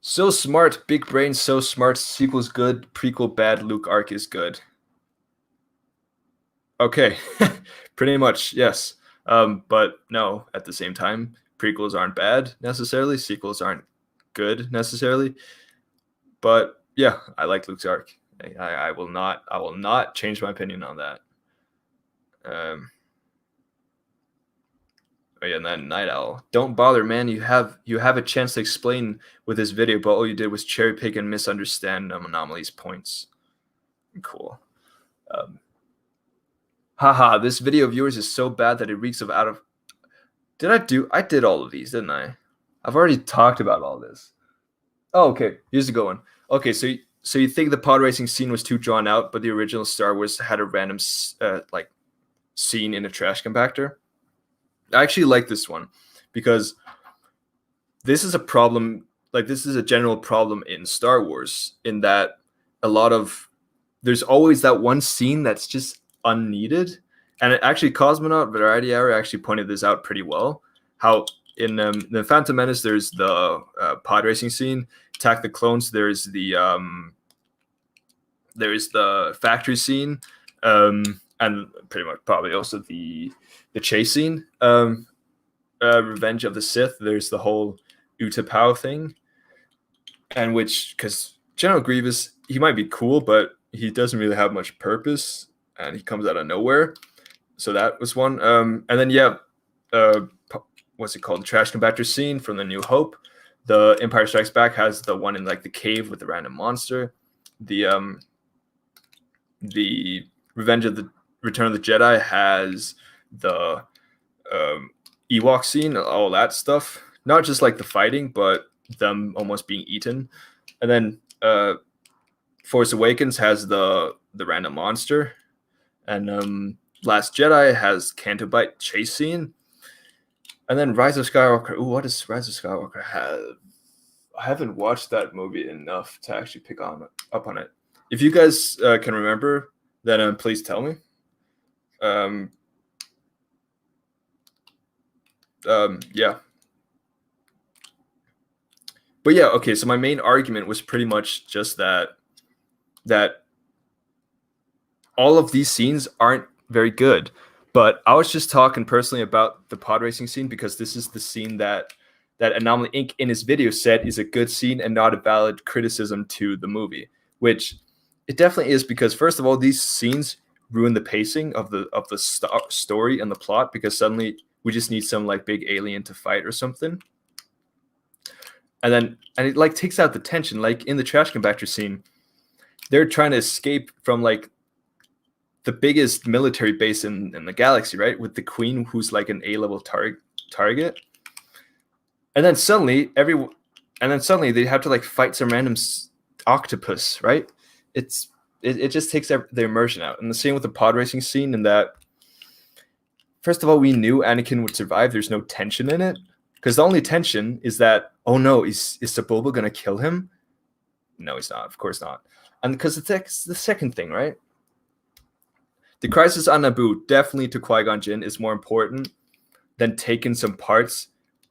Speaker 1: So smart, big brain, so smart. Sequel's good, prequel bad, Luke arc is good. Okay, pretty much, yes. But no, at the same time, prequels aren't bad necessarily. Sequels aren't good necessarily. But yeah, I like Luke's arc. I will not change my opinion on that. Oh yeah, and then Night Owl. Don't bother, man. You have a chance to explain with this video, but all you did was cherry pick and misunderstand Anomaly's points. Cool. Haha, this video of yours is so bad that it reeks of out of... I did all of these, didn't I? I've already talked about all this. Oh, okay. Here's the good one. Okay, so you think the pod racing scene was too drawn out, but the original Star Wars had a random like scene in a trash compactor? I actually like this one because this is a problem. Like, this is a general problem in Star Wars, in that there's always that one scene that's just unneeded. And actually, Cosmonaut Variety Hour actually pointed this out pretty well. How in the Phantom Menace, there's the pod racing scene. Attack the Clones, there's the There's the factory scene, and pretty much probably also the chase scene. Revenge of the Sith. There's the whole Utapau thing, and which because General Grievous, he might be cool, but he doesn't really have much purpose, and he comes out of nowhere. So that was one. And then what's it called? The trash compactor scene from the New Hope. The Empire Strikes Back has the one in like the cave with the random monster. The Revenge of the Return of the Jedi has the Ewok scene, all that stuff. Not just like the fighting, but them almost being eaten. And then Force Awakens has the random monster. And Last Jedi has Canto Bight chase scene. And then Rise of Skywalker. Ooh, what does Rise of Skywalker have? I haven't watched that movie enough to actually pick up on it. If you guys can remember, then please tell me. Yeah. But yeah, okay, so my main argument was pretty much just that all of these scenes aren't very good. But I was just talking personally about the pod racing scene because this is the scene that Anomaly Inc. in his video said is a good scene and not a valid criticism to the movie, which it definitely is because, first of all, these scenes ruin the pacing of the story and the plot because suddenly we just need some like big alien to fight or something. And it like takes out the tension. Like in the trash compactor scene, they're trying to escape from like the biggest military base in the galaxy, right? With the Queen, who's like an A-level target. And then suddenly they have to like fight some random octopus, right? It just takes the immersion out. And the same with the pod racing scene in that, first of all, we knew Anakin would survive. There's no tension in it. Because the only tension is that, oh no, is Sebulba going to kill him? No, he's not. Of course not. And because it's the second thing, right? The crisis on Naboo, definitely to Qui-Gon Jinn, is more important than taking some parts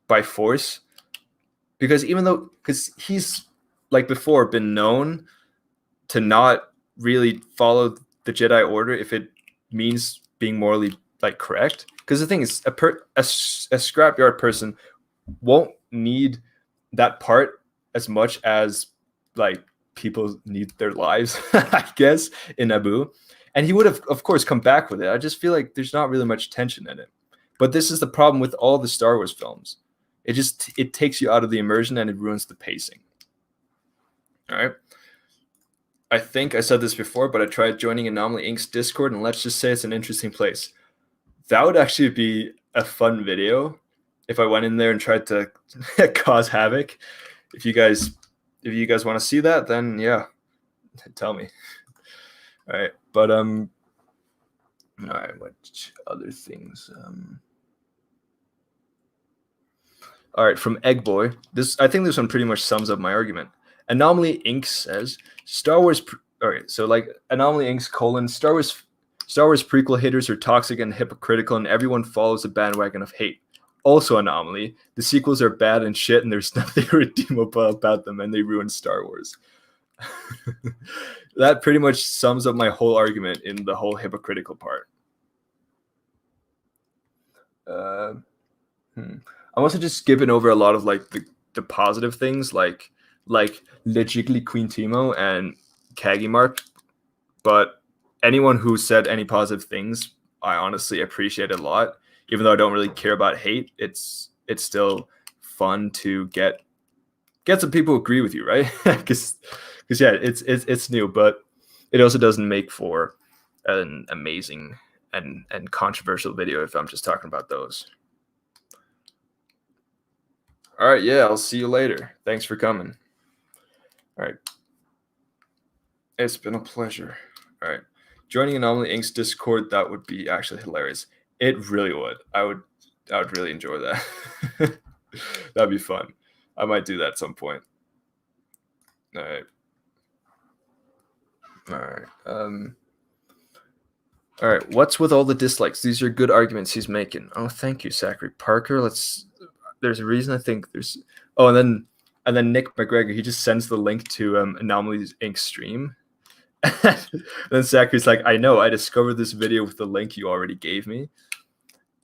Speaker 1: by force. Because he's, like before, been known to not really follow the Jedi Order if it means being morally like correct. Because the thing is, a scrapyard person won't need that part as much as like people need their lives, I guess, in Naboo. And he would have, of course, come back with it. I just feel like there's not really much tension in it. But this is the problem with all the Star Wars films. It takes you out of the immersion and it ruins the pacing. All right. I think I said this before, but I tried joining Anomaly Inc.'s Discord, and let's just say it's an interesting place. That would actually be a fun video if I went in there and tried to cause havoc. If you guys want to see that, then yeah, tell me. All right, but all right, what other things? All right, from Eggboy. I think this one pretty much sums up my argument. Anomaly Inc. says Star Wars. All right, so like Anomaly Inc.'s : Star Wars prequel haters are toxic and hypocritical, and everyone follows a bandwagon of hate. Also, Anomaly, the sequels are bad and shit, and there's nothing redeemable about them, and they ruin Star Wars. That pretty much sums up my whole argument in the whole hypocritical part. I'm also just skipping over a lot of like the positive things, like legitimately Queen Timo and Kagimark. But anyone who said any positive things, I honestly appreciate a lot. Even though I don't really care about hate, it's still fun to get some people who agree with you, right? Because yeah, it's new, but it also doesn't make for an amazing and controversial video if I'm just talking about those. All right, yeah, I'll see you later. Thanks for coming. All right. It's been a pleasure. All right. Joining Anomaly Inc.'s Discord, that would be actually hilarious. It really would. I would really enjoy that. That'd be fun. I might do that at some point. All right. All right. All right. What's with all the dislikes? These are good arguments he's making. Oh, thank you, Zachary Parker. There's a reason I think there's. Oh, and then Nick McGregor. He just sends the link to Anomaly Inc. stream, Then Zachary's like, I know, I discovered this video with the link you already gave me.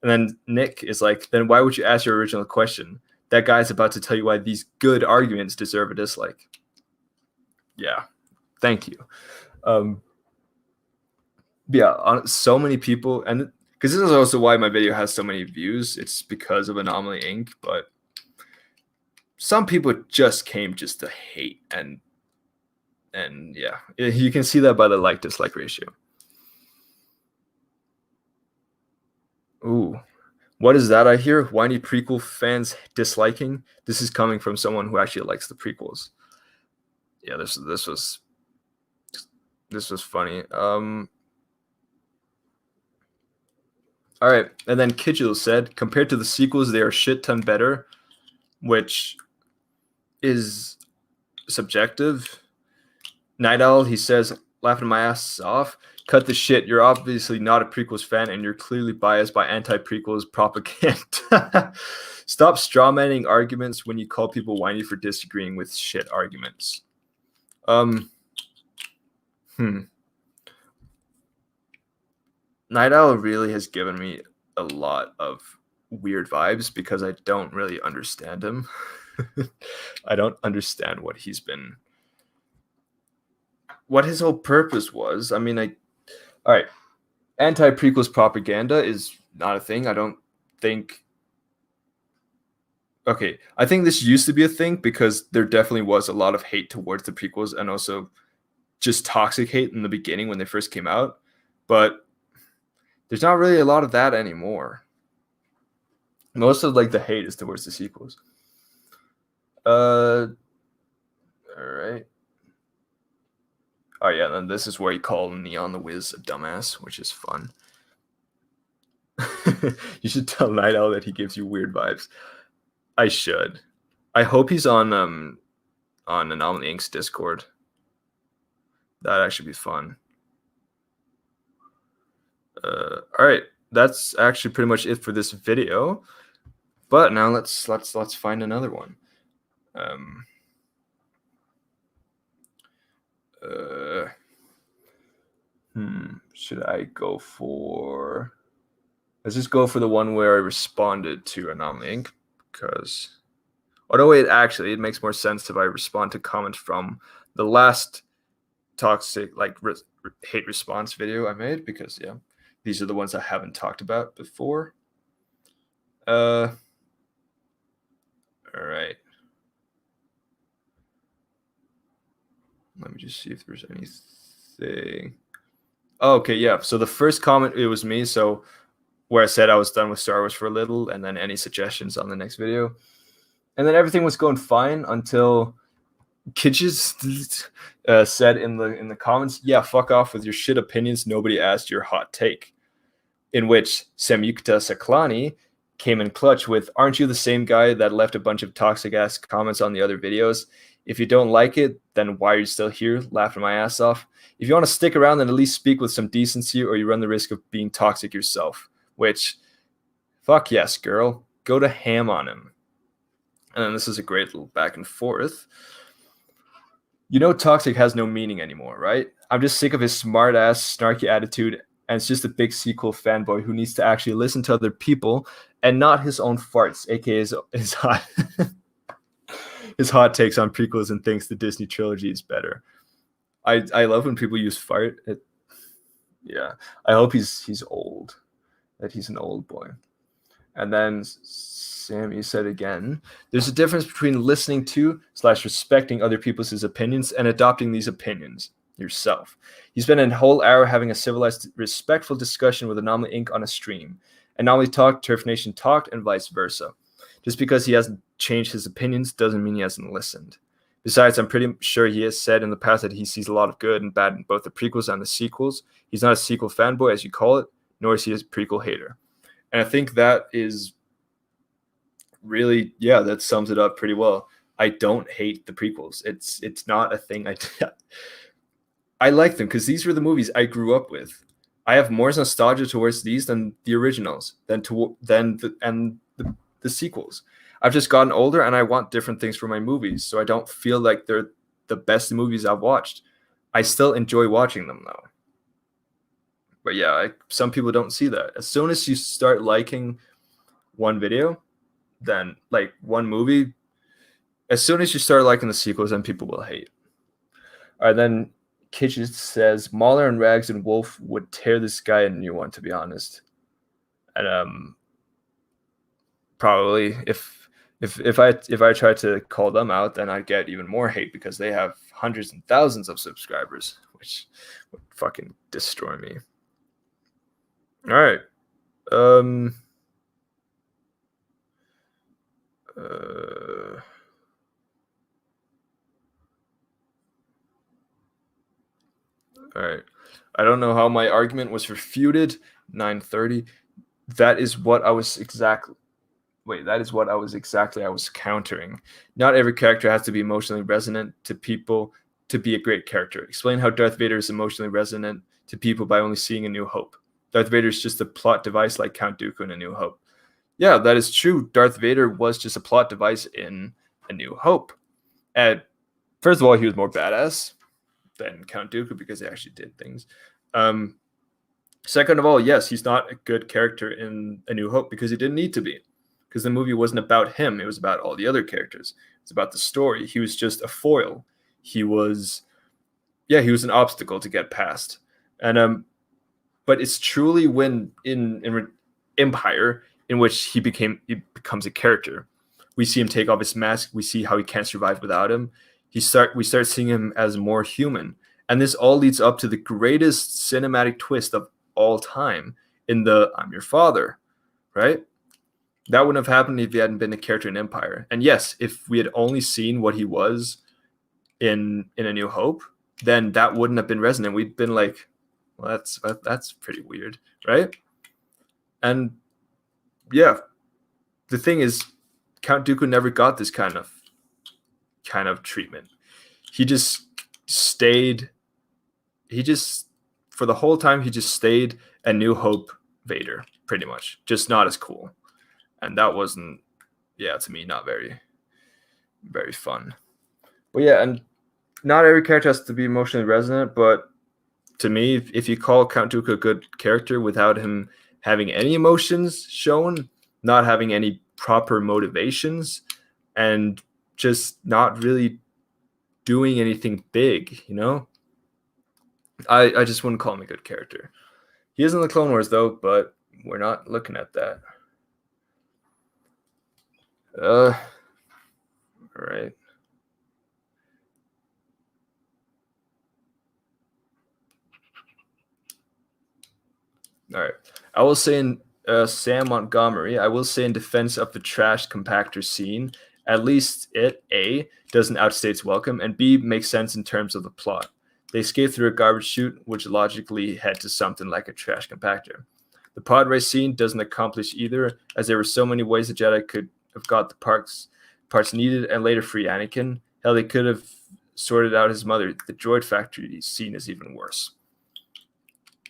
Speaker 1: And then Nick is like, then why would you ask your original question? That guy's about to tell you why these good arguments deserve a dislike. Yeah, thank you. Yeah, so many people, and because this is also why my video has so many views. It's because of Anomaly Inc. But some people just came just to hate, and yeah, you can see that by the like-dislike ratio. Ooh, what is that I hear? Whiny prequel fans disliking? This is coming from someone who actually likes the prequels. Yeah, this was funny. All right, and then Kidgel said, compared to the sequels, they are shit ton better, which is subjective. Night Owl, he says, laughing my ass off. Cut the shit. You're obviously not a prequels fan, and you're clearly biased by anti-prequels propaganda. Stop strawmanning arguments when you call people whiny for disagreeing with shit arguments. Night Owl really has given me a lot of weird vibes because I don't really understand him. I don't understand what his whole purpose was. I mean, all right, anti-prequels propaganda is not a thing. I don't think. Okay, I think this used to be a thing because there definitely was a lot of hate towards the prequels and also just toxic hate in the beginning when they first came out. But there's not really a lot of that anymore. Most of the hate is towards the sequels. All right. Oh yeah, then this is where you call Neon the Wiz a dumbass, which is fun. You should tell Night Owl that he gives you weird vibes. I should. I hope he's on Anomaly Inc's Discord. That'd actually be fun. All right, that's actually pretty much it for this video. But now let's find another one. Should I go for? Let's just go for the one where I responded to Anomaly Inc. Because, although it makes more sense if I respond to comments from the last toxic hate response video I made, because yeah, these are the ones I haven't talked about before. All right. Let me just see if there's anything. Oh, okay, yeah. So the first comment, it was me. So where I said I was done with Star Wars for a little, and then any suggestions on the next video. And then everything was going fine until Kidges said in the comments, yeah, fuck off with your shit opinions. Nobody asked your hot take. In which Samyukta Saklani came in clutch with, aren't you the same guy that left a bunch of toxic ass comments on the other videos? If you don't like it, then why are you still here laughing my ass off? If you want to stick around, then at least speak with some decency, or you run the risk of being toxic yourself. Which, fuck yes, girl. Go to ham on him. And then this is a great little back and forth. You know toxic has no meaning anymore, right? I'm just sick of his smart ass, snarky attitude, and it's just a big sequel fanboy who needs to actually listen to other people and not his own farts, aka his hot his hot takes on prequels and thinks the Disney trilogy is better. I love when people use fart. Yeah, I hope he's old, that he's an old boy. And then Sammy said again, there's a difference between listening to / respecting other people's opinions and adopting these opinions yourself. He spent a whole hour having a civilized, respectful discussion with Anomaly Inc. on a stream. Anomaly talked, TurfNation talked, and vice versa. Just because he hasn't changed his opinions doesn't mean he hasn't listened. Besides, I'm pretty sure he has said in the past that he sees a lot of good and bad in both the prequels and the sequels. He's not a sequel fanboy, as you call it, nor is he a prequel hater. And I think that is really, yeah, that sums it up pretty well. I don't hate the prequels. It's not a thing I like them because these were the movies I grew up with. I have more nostalgia towards these than the originals, than the sequels. I've just gotten older and I want different things for my movies, so I don't feel like they're the best movies I've watched. I still enjoy watching them though. But yeah, some people don't see that. As soon as you start liking one video, then like one movie, as soon as you start liking the sequels, then people will hate. All right, then Kitchen says Mauler and Rags and Wolf would tear this guy a new one, to be honest. And probably if I tried to call them out, then I'd get even more hate because they have hundreds and thousands of subscribers, which would fucking destroy me. All right. All right. I don't know how my argument was refuted. 9:30. That is what I was exactly. Wait, that is what I was countering. Not every character has to be emotionally resonant to people to be a great character. Explain how Darth Vader is emotionally resonant to people by only seeing A New Hope. Darth Vader is just a plot device like Count Dooku in A New Hope. Yeah, that is true. Darth Vader was just a plot device in A New Hope. And first of all, he was more badass than Count Dooku because he actually did things. Second of all, yes, he's not a good character in A New Hope because he didn't need to be. Because the movie wasn't about him. It was about all the other characters. It's about the story. He was just a foil. He was an obstacle to get past. And but it's truly when in Empire in which he becomes a character. We see him take off his mask. We see how he can't survive without him. We start seeing him as more human. And this all leads up to the greatest cinematic twist of all time in the I'm Your Father, right? That wouldn't have happened if he hadn't been a character in Empire. And yes, if we had only seen what he was in A New Hope, then that wouldn't have been resonant. We'd been like, well, that's pretty weird, right? And yeah, the thing is, Count Dooku never got this kind of treatment. He just stayed. For the whole time, he just stayed A New Hope Vader, pretty much, just not as cool. And that wasn't, to me, not very, very fun. But yeah, and not every character has to be emotionally resonant, but to me, if you call Count Dooku a good character without him having any emotions shown, not having any proper motivations, and just not really doing anything big, I just wouldn't call him a good character. He is in the Clone Wars, though, but we're not looking at that. All right. All right. I will say in Sam Montgomery, I will say in defense of the trash compactor scene, at least it, A, doesn't outstay its welcome, and B, makes sense in terms of the plot. They escape through a garbage chute, which logically head to something like a trash compactor. The pod race scene doesn't accomplish either, as there were so many ways the Jedi could have got the parts needed and later free Anakin. Hell, they could have sorted out his mother. The droid factory scene is even worse.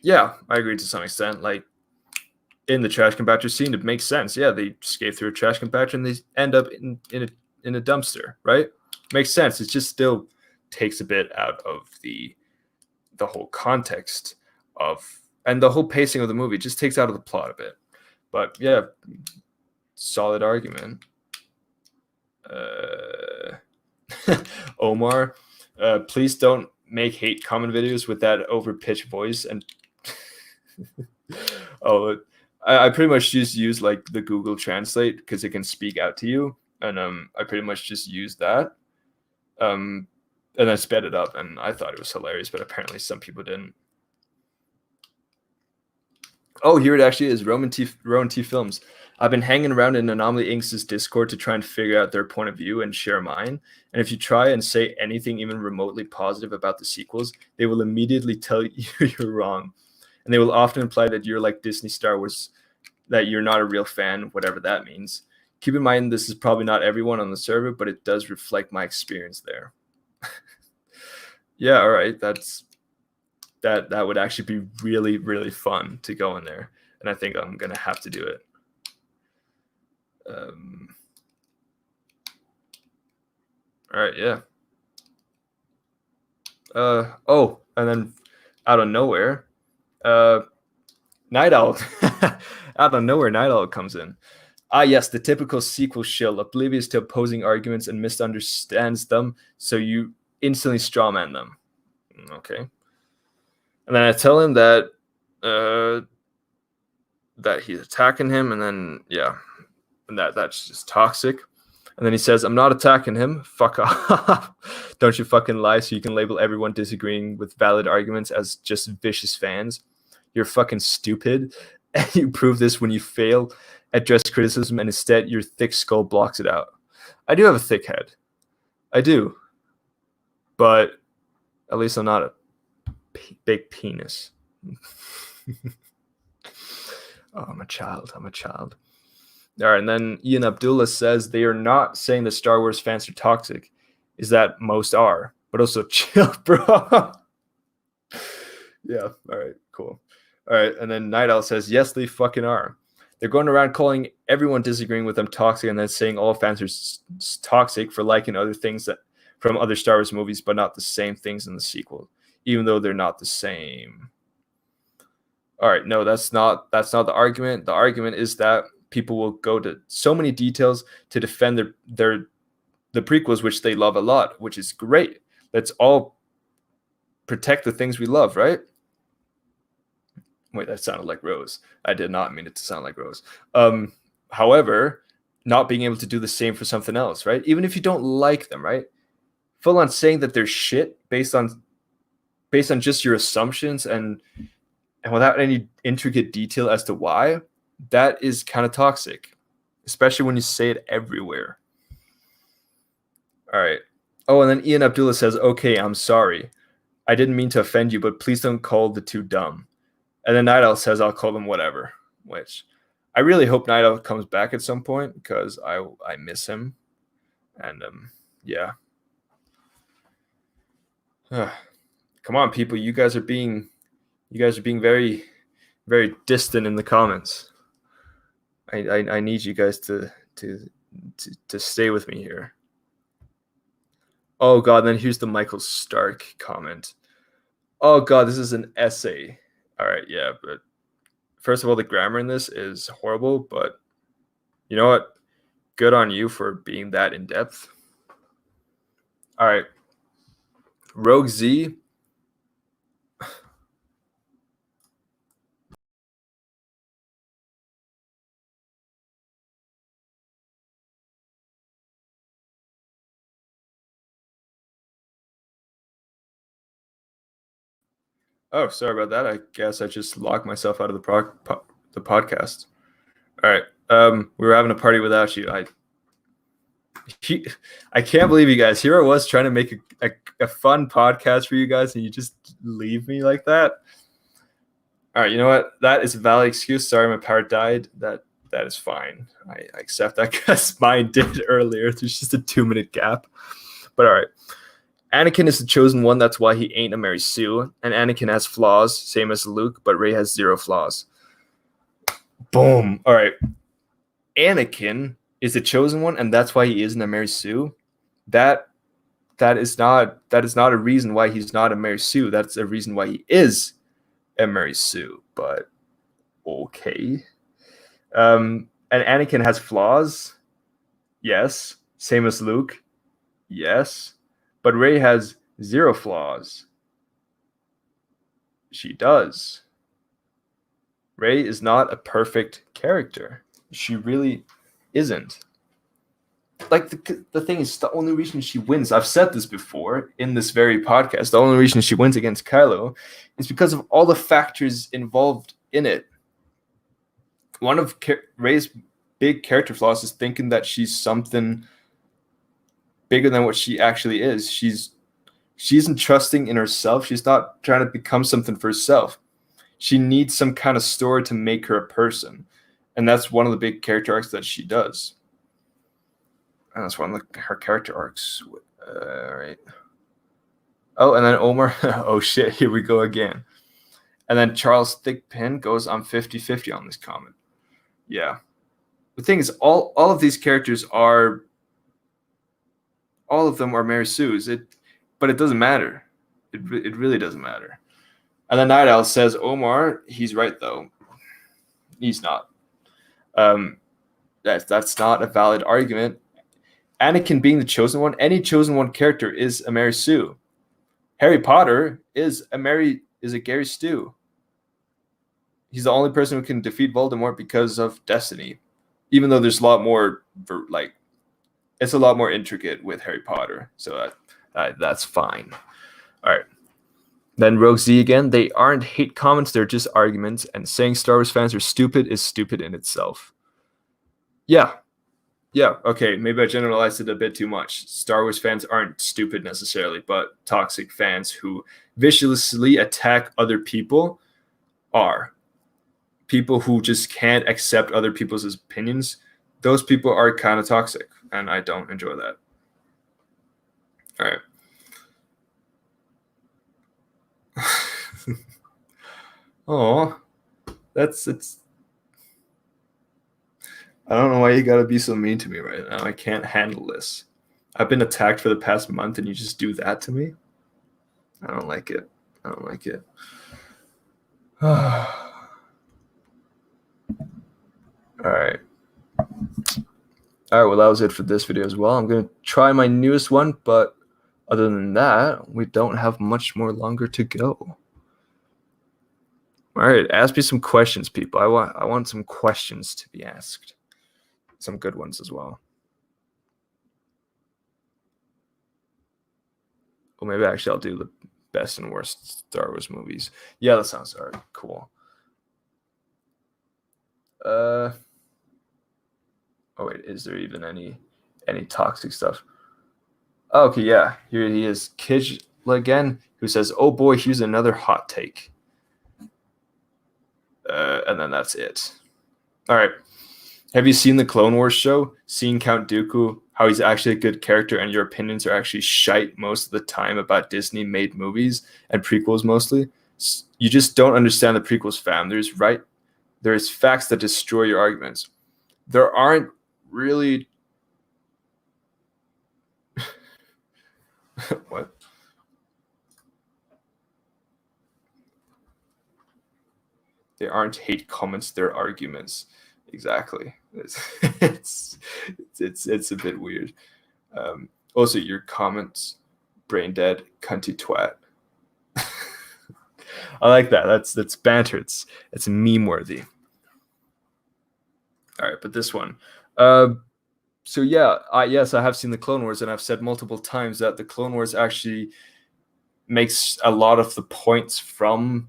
Speaker 1: Yeah, I agree to some extent. Like, in the trash compactor scene, it makes sense. Yeah, they escape through a trash compactor and they end up in a dumpster, right? Makes sense. It just still takes a bit out of the whole context of, and the whole pacing of the movie. It just takes out of the plot a bit. But yeah, solid argument. Omar, please don't make hate comment videos with that over-pitched voice. And I pretty much just use like the Google Translate because it can speak out to you, and I pretty much just use that, and I sped it up, and I thought it was hilarious, but apparently some people didn't. Oh, here it actually is. Roman T Films. I've been hanging around in Anomaly Inc.'s Discord to try and figure out their point of view and share mine. And if you try and say anything even remotely positive about the sequels, they will immediately tell you you're wrong. And they will often imply that you're like Disney Star Wars, that you're not a real fan, whatever that means. Keep in mind, this is probably not everyone on the server, but it does reflect my experience there. Yeah, all right. That would actually be really, really fun to go in there. And I think I'm going to have to do it. All right, yeah. Oh, and then out of nowhere, uh, Night Owl. Out of nowhere, Night Owl comes in. Ah, yes, the typical sequel shill, oblivious to opposing arguments and misunderstands them, so you instantly strawman them. Okay. And then I tell him that that he's attacking him, and then yeah, and that's just toxic. And then he says, "I'm not attacking him. Fuck off. Don't you fucking lie so you can label everyone disagreeing with valid arguments as just vicious fans. You're fucking stupid. And you prove this when you fail at just criticism and instead your thick skull blocks it out." I do have a thick head. I do. But at least I'm not a big penis. Oh, I'm a child. I'm a child. All right, and then Ian Abdullah says they are not saying that Star Wars fans are toxic, is that most are, but also chill, bro. Yeah, all right, cool. All right, and then Night Owl says, yes, they fucking are. They're going around calling everyone disagreeing with them toxic and then saying all fans are toxic for liking other things that from other Star Wars movies, but not the same things in the sequel, even though they're not the same. All right, no, that's not the argument. The argument is that people will go to so many details to defend the prequels, which they love a lot, which is great. Let's all protect the things we love, right? Wait, that sounded like Rose. I did not mean it to sound like Rose. However, not being able to do the same for something else, right? Even if you don't like them, right? Full on saying that they're shit based on just your assumptions and without any intricate detail as to why, that is kind of toxic, especially when you say it everywhere. All right. Oh, and then Ian Abdullah says, okay, I'm sorry. I didn't mean to offend you, but please don't call the two dumb. And then Night Owl says, I'll call them whatever, which I really hope Night Owl comes back at some point because I miss him. And yeah. Come on, people. You guys are being very, very distant in the comments. I need you guys to stay with me here. Oh god, then here's the Michael Stark comment. Oh god, this is an essay. All right, yeah, but first of all, the grammar in this is horrible, but you know what? Good on you for being that in depth. All right. Rogue Z. Oh, sorry about that. I guess I just locked myself out of the podcast. All right. We were having a party without you. I can't believe you guys. Here I was trying to make a fun podcast for you guys, and you just leave me like that. All right, you know what? That is a valid excuse. Sorry, my power died. That is fine. I accept that because mine did earlier. There's just a 2-minute gap. But all right. Anakin is the chosen one. That's why he ain't a Mary Sue. And Anakin has flaws, same as Luke, but Rey has 0 flaws. Boom. All right. Anakin is the chosen one, and that's why he isn't a Mary Sue. That is not a reason why he's not a Mary Sue. That's a reason why he is a Mary Sue. But okay. And Anakin has flaws. Yes. Same as Luke. Yes. But Rey has 0 flaws. She does. Rey is not a perfect character. She really isn't. Like the thing is, the only reason she wins, I've said this before in this very podcast, the only reason she wins against Kylo is because of all the factors involved in it. One of Rey's big character flaws is thinking that she's something bigger than what she actually is. She isn't trusting in herself. She's not trying to become something for herself. She needs some kind of story to make her a person. And that's one of the big character arcs that she does. And that's one of her character arcs. Right. Oh, and then Omar. Oh, shit. Here we go again. And then Charles Thickpin goes, I'm 50-50 on this comment. Yeah. The thing is, all of these characters are... All of them are Mary Sue's. But it doesn't matter. It really doesn't matter. And then Night Owl says, Omar, he's right though. He's not. That's not a valid argument. Anakin being the chosen one, any chosen one character is a Mary Sue. Harry Potter is a Gary Stu. He's the only person who can defeat Voldemort because of destiny. Even though there's a lot more, it's a lot more intricate with Harry Potter. So that's fine. All right. Then Rogue Z again. They aren't hate comments. They're just arguments. And saying Star Wars fans are stupid is stupid in itself. Yeah. Yeah. Okay. Maybe I generalized it a bit too much. Star Wars fans aren't stupid necessarily, but toxic fans who viciously attack other people are. People who just can't accept other people's opinions, those people are kind of toxic, and I don't enjoy that. All right. Oh, it's. I don't know why you gotta be so mean to me right now. I can't handle this. I've been attacked for the past month, and you just do that to me. I don't like it. I don't like it. All right. Well, that was it for this video as well. I'm going to try my newest one, but other than that, we don't have much more longer to go. All right, ask me some questions, people. I want some questions to be asked. Some good ones as well. Well, maybe actually I'll do the best and worst Star Wars movies. Yeah, that sounds all right. Cool. Oh wait, is there even any toxic stuff? Oh, okay, yeah. Here he is, Kij again, who says, "Oh boy, here's another hot take." And then that's it. All right. Have you seen the Clone Wars show? Seen Count Dooku, how he's actually a good character, and your opinions are actually shite most of the time about Disney-made movies and prequels mostly? You just don't understand the prequels, fam. There's facts that destroy your arguments. There aren't really what? They aren't hate comments, they're arguments. Exactly. It's a bit weird. Also, your comments, brain dead, cunty twat. I like that. That's banter. It's meme worthy. All right, but this one. So yeah, yes, I have seen the Clone Wars, and I've said multiple times that the Clone Wars actually makes a lot of the points from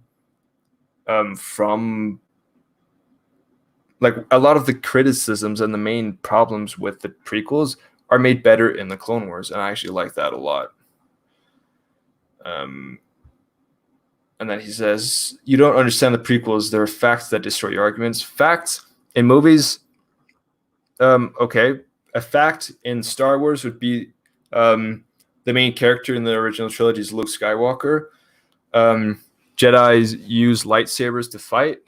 Speaker 1: like a lot of the criticisms and the main problems with the prequels are made better in the Clone Wars, and I actually like that a lot. And then he says, "You don't understand the prequels. There are facts that destroy your arguments. Facts in movies. Okay, a fact in Star Wars would be the main character in the original trilogy is Luke Skywalker. Jedis use lightsabers to fight.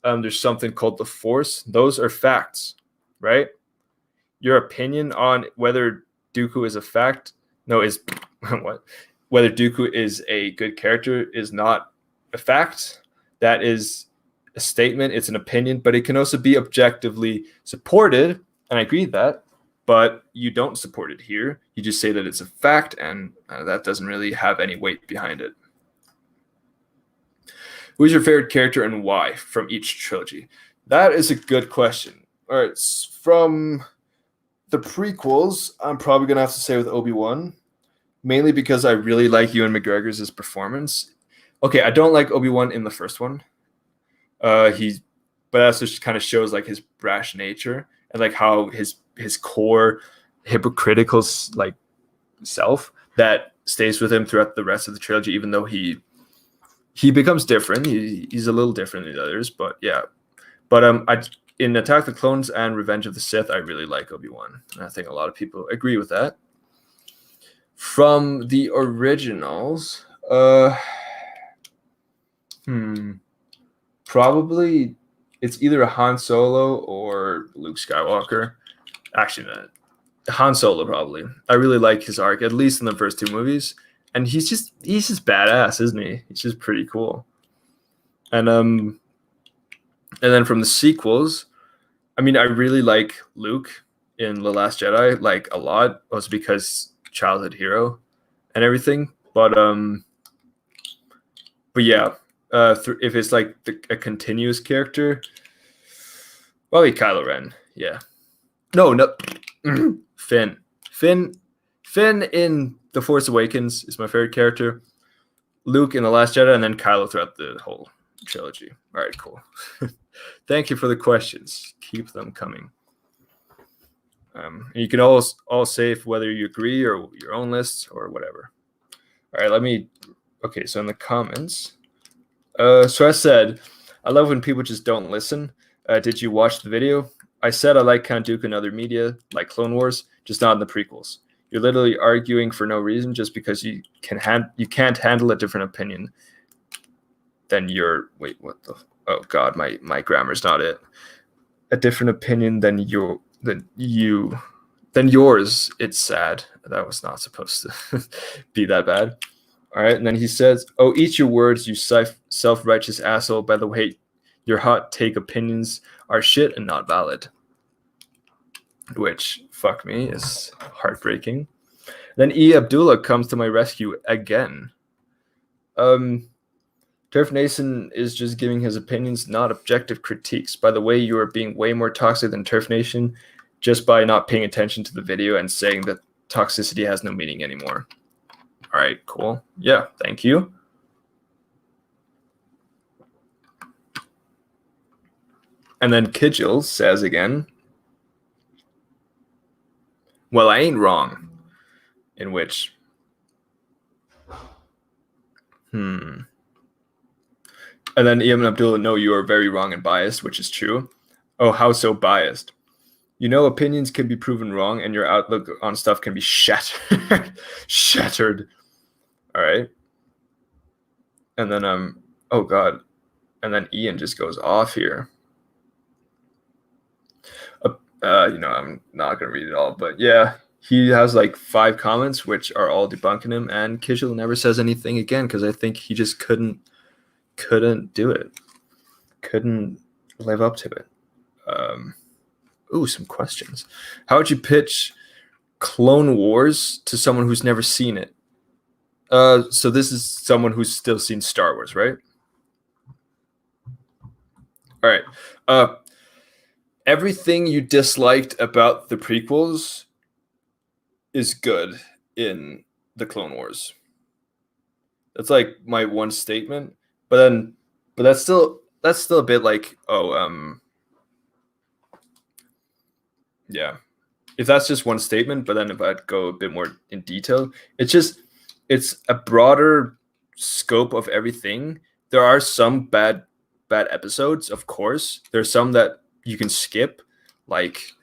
Speaker 1: There's something called the Force. Those are facts, right? Your opinion on whether Dooku is a fact, is what? Whether Dooku is a good character is not a fact. That is a statement. It's an opinion, but it can also be objectively supported, and I agree with that. But you don't support it here. You just say that it's a fact, and that doesn't really have any weight behind it. Who's your favorite character and why from each trilogy? That is a good question. All right, from the prequels, I'm probably going to have to say with Obi-Wan, mainly because I really like Ewan McGregor's performance. Okay, I don't like Obi-Wan in the first one. But that just kind of shows like his brash nature and like how his core hypocritical like self that stays with him throughout the rest of the trilogy, even though he becomes different. He's a little different than the others, but yeah. But in Attack the Clones and Revenge of the Sith, I really like Obi-Wan. And I think a lot of people agree with that. From the originals, probably it's either a Han Solo or Luke Skywalker. Actually, Han Solo probably. I really like his arc, at least in the first two movies. and he's just badass, isn't he? He's just pretty cool. And then from the sequels, I mean, I really like Luke in The Last Jedi, like a lot, also because childhood hero and everything. But yeah, if it's like a continuous character, probably Kylo Ren. Yeah. No. Finn in The Force Awakens is my favorite character. Luke in The Last Jedi, and then Kylo throughout the whole trilogy. All right, cool. Thank you for the questions. Keep them coming. You can all say whether you agree or your own lists or whatever. All right, okay, so in the comments. So I said, I love when people just don't listen. Did you watch the video? I said I like Count Dooku and other media, like Clone Wars, just not in the prequels. You're literally arguing for no reason just because you can't handle a different opinion than your wait, what the oh god, my grammar's not it. A different opinion than yours. It's sad. That was not supposed to be that bad. All right, and then he says, "Oh, eat your words, you self-righteous asshole. By the way, your hot take opinions are shit and not valid." Which, fuck me, is heartbreaking. Then E. Abdullah comes to my rescue again. TurfNation is just giving his opinions, not objective critiques. By the way, you are being way more toxic than TurfNation just by not paying attention to the video and saying that toxicity has no meaning anymore. All right, cool. Yeah, thank you. And then Kidgel says again, well, I ain't wrong. In which, And then Ian Abdullah, no, you are very wrong and biased, which is true. Oh, how so biased? You know, opinions can be proven wrong and your outlook on stuff can be shattered. Shattered. All right. And then, oh God. And then Ian just goes off here. I'm not going to read it all, but yeah, he has like 5 comments, which are all debunking him. And Kishel never says anything again because I think he just couldn't do it. Couldn't live up to it. Some questions. How would you pitch Clone Wars to someone who's never seen it? So this is someone who's still seen Star Wars, right? All right. Everything you disliked about the prequels is good in the Clone Wars. That's like my one statement. But that's still a bit like, yeah. If that's just one statement, but then if I'd go a bit more in detail, it's a broader scope of everything. There are some bad episodes, of course. There's some that you can skip, like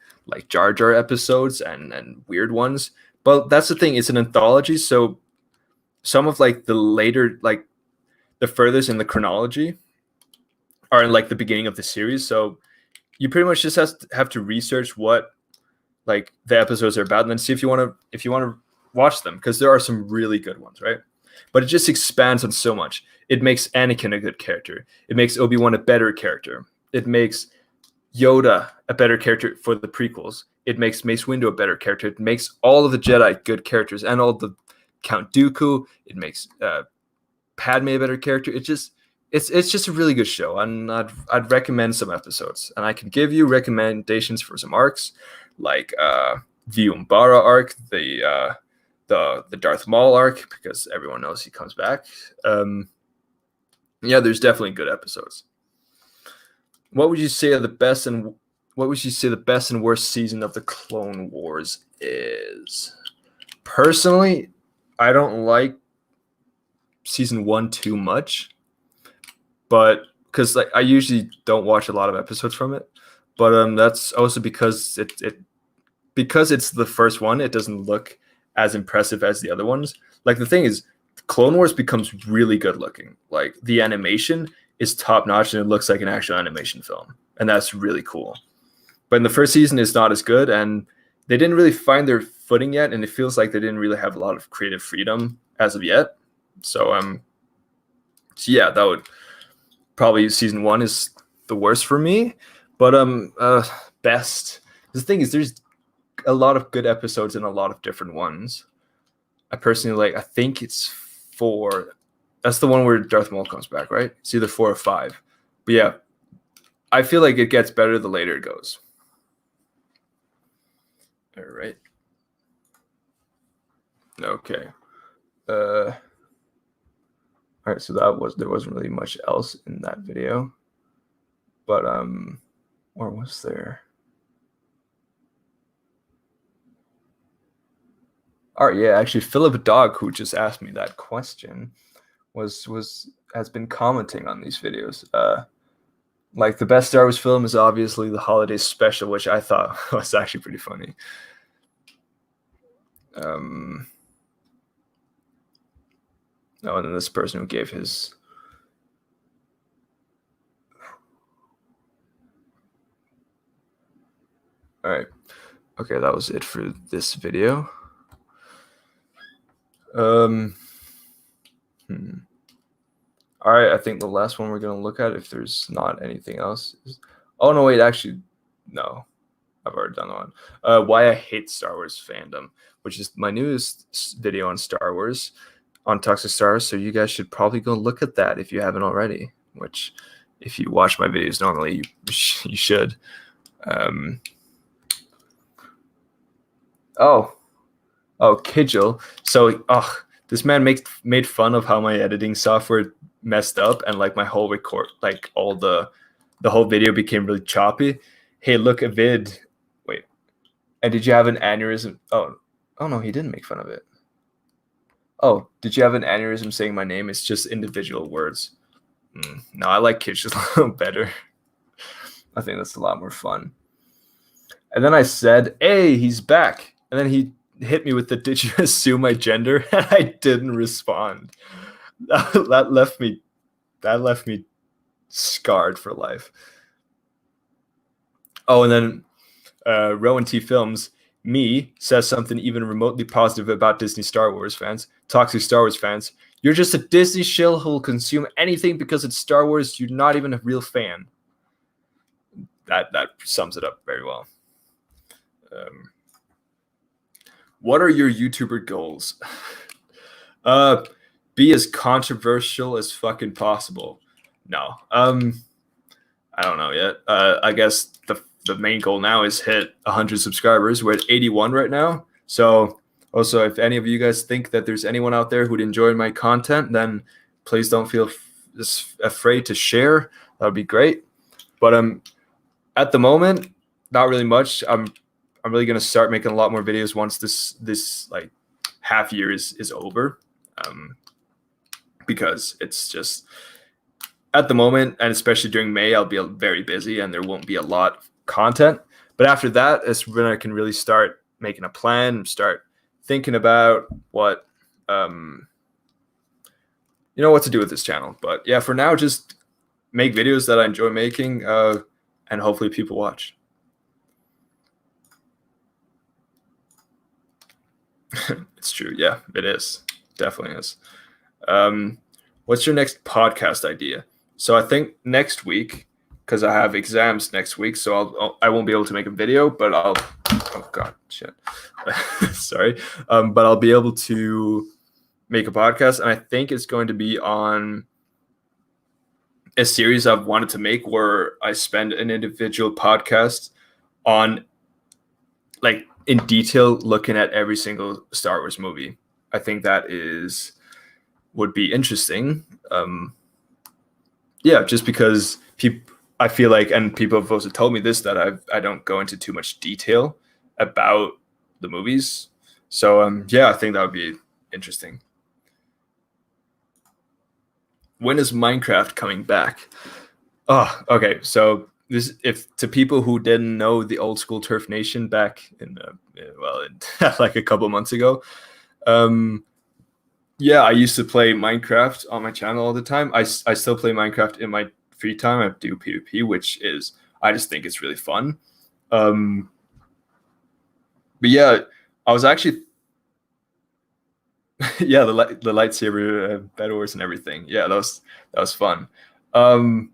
Speaker 1: Jar Jar episodes and weird ones. But that's the thing, it's an anthology, so some of like the later, like the furthest in the chronology are in like the beginning of the series. So you pretty much just have to research what like the episodes are about and then see if you want to watch them, because there are some really good ones, right? But it just expands on so much. It makes Anakin a good character. It makes Obi-Wan a better character. It makes Yoda a better character for the prequels. It makes Mace Windu a better character. It makes all of the Jedi good characters and all the Count Dooku. It makes Padme a better character. It's just a really good show, and I'd recommend some episodes. And I can give you recommendations for some arcs, like the Umbara arc, the Darth Maul arc, because everyone knows he comes back. Yeah, there's definitely good episodes. What would you say the best and worst season of the Clone Wars is? Personally, I don't like season 1 too much, but because like I usually don't watch a lot of episodes from it. But that's also because because it's the first one, it doesn't look as impressive as the other ones. Like the thing is, Clone Wars becomes really good looking. Like the animation is top notch and it looks like an actual animation film, and that's really cool. But in the first season, it's not as good, and they didn't really find their footing yet, and it feels like they didn't really have a lot of creative freedom as of yet. So yeah, that would probably season 1 is the worst for me. But best. The thing is, there's a lot of good episodes and a lot of different ones. I personally like. I think it's 4. That's the one where Darth Maul comes back, right? It's either 4 or 5. But yeah, I feel like it gets better the later it goes. All right. Okay. All right. So there wasn't really much else in that video, but or was there? All right. Yeah. Actually, Philip Dog, who just asked me that question, has been commenting on these videos. Like the best Star Wars film is obviously the holiday special, which I thought was actually pretty funny. No, and then this person who gave his. All right. Okay, that was it for this video. All right, I think the last one we're going to look at, if there's not anything else, is... Oh, no, wait, actually, no. I've already done one. Why I hate Star Wars fandom, which is my newest video on Star Wars, on Toxic Stars. So you guys should probably go look at that if you haven't already, which if you watch my videos normally, you should. Oh, Kidgel. So, this man made fun of how my editing software messed up and like my whole record, like all the whole video became really choppy. Hey, look, a vid. Wait, and did you have an aneurysm? Oh no, he didn't make fun of it. Oh, did you have an aneurysm saying my name? It's just individual words. No, I like Kidgel a little better. I think that's a lot more fun. And then I said, "Hey, he's back," and then he hit me with the "Did you assume my gender?" and I didn't respond. That left me scarred for life. Oh, and then Rowan T Films says something even remotely positive about Disney Star Wars fans, toxic Star Wars fans. You're just a Disney shill who'll consume anything because it's Star Wars. You're not even a real fan. That sums it up very well. What are your YouTuber goals? Be as controversial as fucking possible. No. I don't know yet. I guess the main goal now is hit 100 subscribers. We're at 81 right now. So also, if any of you guys think that there's anyone out there who'd enjoy my content, then please don't feel afraid to share. That would be great. But at the moment, not really much. I'm really gonna start making a lot more videos once this like half year is over, because it's just at the moment, and especially during May, I'll be very busy and there won't be a lot of content. But after that, is when I can really start making a plan, start thinking about what what to do with this channel. But yeah, for now, just make videos that I enjoy making, and hopefully people watch. It's true. Yeah, it is. Definitely is. What's your next podcast idea? So I think next week, because I have exams next week, so I won't be able to make a video, but I'll. Oh God, shit. Sorry. But I'll be able to make a podcast, and I think it's going to be on a series I've wanted to make where I spend an individual podcast on, like, in detail looking at every single Star Wars movie. I think that would be interesting. Yeah, just because I feel like, and people have also told me this, that I don't go into too much detail about the movies. So yeah, I think that would be interesting. When is Minecraft coming back? Oh, okay. So this, if to people who didn't know the old school TurfNation back in like a couple months ago, yeah, I used to play Minecraft on my channel all the time. I still play Minecraft in my free time. I do PvP, which is, I just think it's really fun. But yeah, I was actually Yeah, the lightsaber Bed Wars and everything. Yeah, that was fun. Um,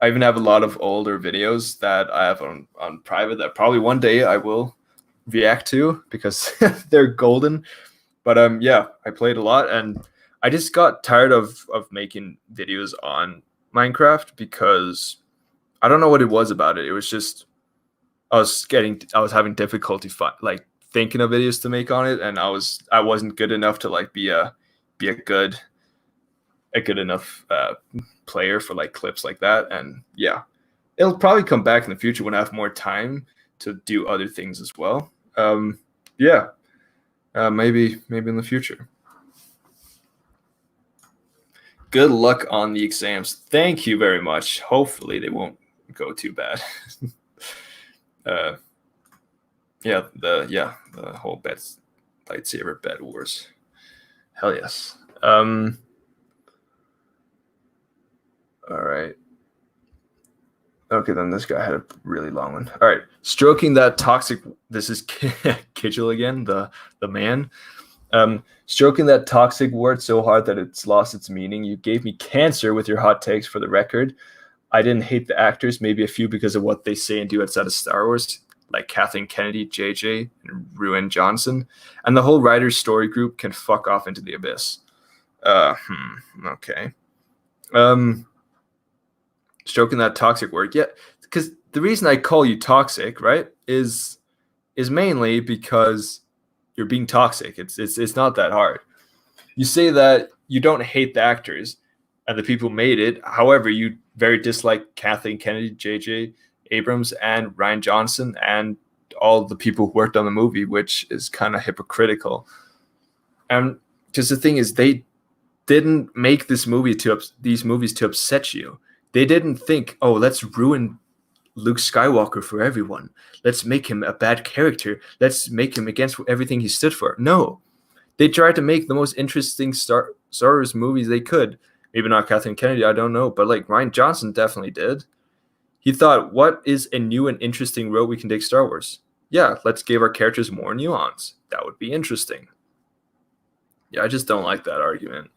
Speaker 1: I even have a lot of older videos that I have on private that probably one day I will react to because they're golden. But yeah, I played a lot, and I just got tired of making videos on Minecraft because I don't know what it was about it. It was just I was having difficulty like thinking of videos to make on it, and I wasn't good enough to like be a good enough player for like clips like that. And yeah, it'll probably come back in the future when I have more time to do other things as well. Yeah, maybe in the future. Good luck on the exams. Thank you very much. Hopefully they won't go too bad. uh, the whole lightsaber Bed Wars. Hell yes. All right. Okay, then this guy had a really long one. All right, stroking that toxic. This is Kitchell again, the man. Stroking that toxic word so hard that it's lost its meaning. You gave me cancer with your hot takes. For the record, I didn't hate the actors, maybe a few because of what they say and do outside of Star Wars, like Kathleen Kennedy, JJ, and Ruan Johnson, and the whole writers' story group can fuck off into the abyss. Okay. Stroking that toxic word, yeah, because the reason I call you toxic, right, is mainly because you're being toxic. It's not that hard. You say that you don't hate the actors and the people made it. However, you very dislike Kathleen Kennedy, J.J. Abrams, and Rian Johnson, and all the people who worked on the movie, which is kind of hypocritical. And because the thing is, they didn't make these movies to upset you. They didn't think, oh, let's ruin Luke Skywalker for everyone. Let's make him a bad character. Let's make him against everything he stood for. No, they tried to make the most interesting Star Wars movies they could. Maybe not Kathleen Kennedy, I don't know, but like Rian Johnson definitely did. He thought, what is a new and interesting road we can take Star Wars? Yeah, let's give our characters more nuance. That would be interesting. Yeah, I just don't like that argument.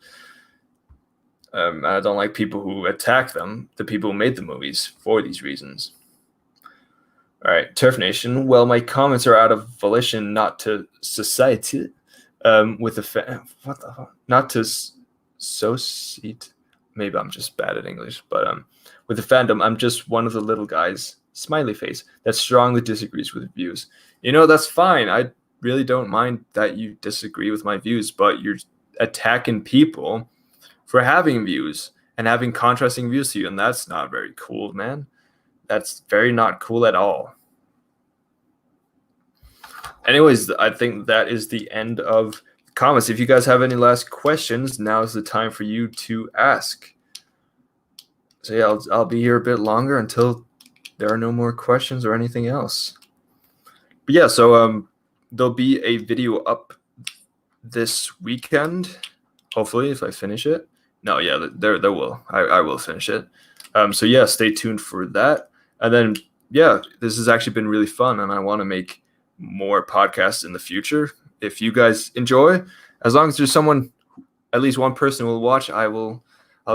Speaker 1: I don't like people who attack them, the people who made the movies, for these reasons. All right, TurfNation. Well, my comments are out of volition, not to society. With the what the fuck? Not to societe. Maybe I'm just bad at English, but with the fandom, I'm just one of the little guys. Smiley face that strongly disagrees with views. That's fine. I really don't mind that you disagree with my views, but you're attacking people for having views and having contrasting views to you, and that's not very cool, man. That's very not cool at all. Anyways, I think that is the end of comments. If you guys have any last questions, now is the time for you to ask. So yeah, I'll be here a bit longer until there are no more questions or anything else. But yeah, so there'll be a video up this weekend, hopefully, if I finish it. No, yeah, there will. I will finish it. So yeah, stay tuned for that. And then yeah, this has actually been really fun, and I want to make more podcasts in the future. If you guys enjoy, as long as there's someone, at least one person will watch, I'll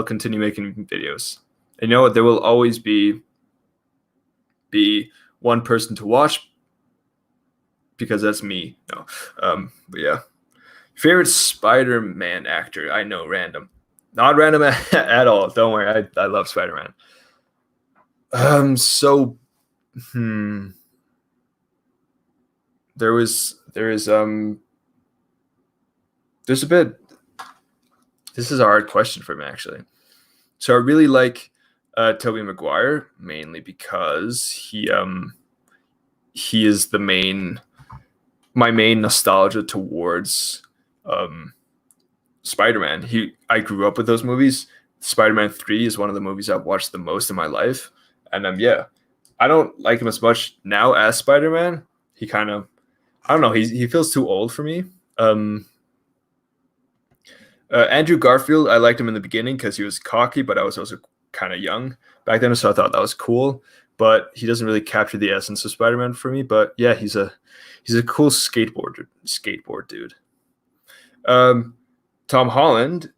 Speaker 1: continue making videos. And you know what? There will always be one person to watch because that's me. No, but yeah. Favorite Spider-Man actor? I know, random. Not random at all. Don't worry. I love Spider-Man. There's a bit. This is a hard question for me, actually. So I really like Tobey Maguire, mainly because he is my main nostalgia towards Spider-Man. I grew up with those movies. Spider-Man 3 is one of the movies I've watched the most in my life. And yeah, I don't like him as much now as Spider-Man. He kind of, I don't know, he feels too old for me. Andrew Garfield, I liked him in the beginning because he was cocky, but I was also kind of young back then, so I thought that was cool. But he doesn't really capture the essence of Spider-Man for me. But yeah, he's a cool skateboard dude. Tom Holland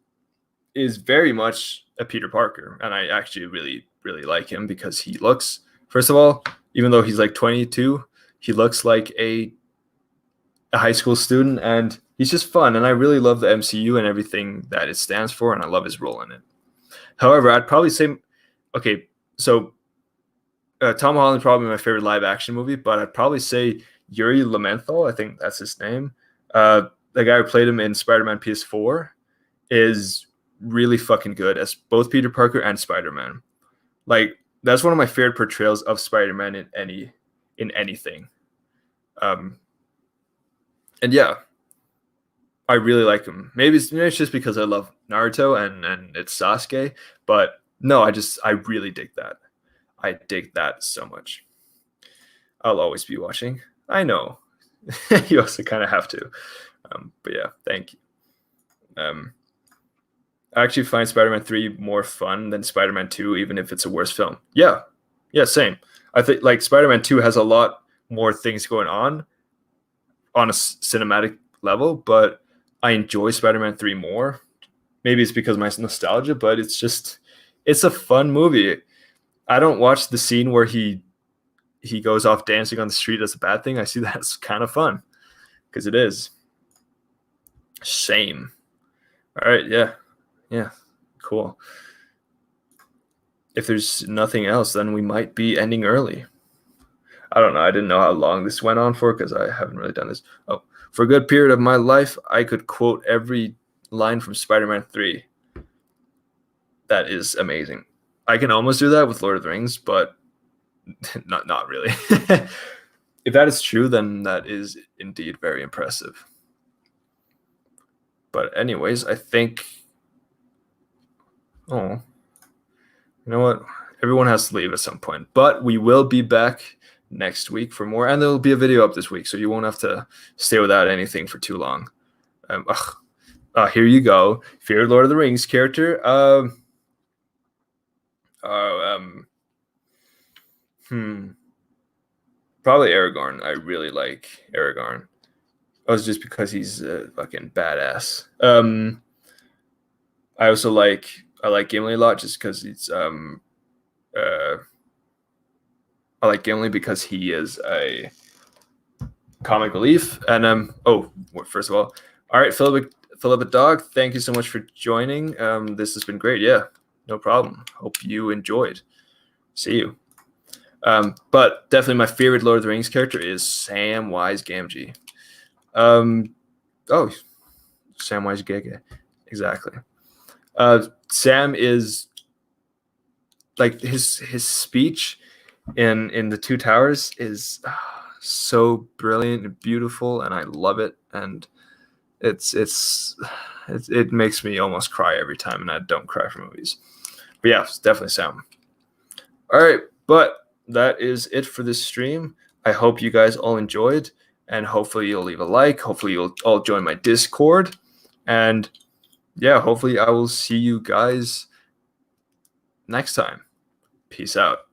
Speaker 1: is very much a Peter Parker, and I actually really, really like him because he looks, first of all, even though he's like 22, he looks like a high school student, and he's just fun. And I really love the MCU and everything that it stands for, and I love his role in it. However, I'd probably say, okay, so Tom Holland probably my favorite live action movie, but I'd probably say Yuri Lowenthal, I think that's his name. The guy who played him in Spider-Man PS4 is really fucking good as both Peter Parker and Spider-Man. Like, that's one of my favorite portrayals of Spider-Man in anything. And yeah, I really like him. Maybe it's just because I love Naruto and it's Sasuke, but no, I really dig that. I dig that so much. I'll always be watching. I know. You also kind of have to. But yeah, thank you. I actually find Spider-Man 3 more fun than Spider-Man 2, even if it's a worse film. Yeah, same. I think like Spider-Man 2 has a lot more things going on a cinematic level, but I enjoy Spider-Man 3 more. Maybe it's because of my nostalgia, but it's a fun movie. I don't watch the scene where he goes off dancing on the street as a bad thing. I see that as kind of fun because it is. Shame. All right, yeah, cool. If there's nothing else, then we might be ending early. I don't know. I didn't know how long this went on for because I haven't really done this. Oh, for a good period of my life, I could quote every line from Spider-Man 3. That is amazing. I can almost do that with Lord of the Rings, but not really. If that is true, then that is indeed very impressive. But anyways, I think, you know what? Everyone has to leave at some point, but we will be back next week for more, and there'll be a video up this week, so you won't have to stay without anything for too long. Here you go. Favorite Lord of the Rings character. Probably Aragorn. I really like Aragorn. Oh, it's just because he's fucking badass. I like Gimli a lot just because it's I like Gimli because he is a comic relief. And first of all right, Philip a Dog, thank you so much for joining. This has been great. Yeah, no problem. Hope you enjoyed. See you. But definitely my favorite Lord of the Rings character is Samwise Gamgee. Samwise Gamgee. Exactly. Sam is like his speech in the Two Towers is so brilliant and beautiful, and I love it. And it makes me almost cry every time, and I don't cry for movies. But yeah, it's definitely Sam. All right, but that is it for this stream. I hope you guys all enjoyed, and hopefully you'll leave a like. Hopefully you'll all join my Discord, and yeah, hopefully I will see you guys next time. Peace out.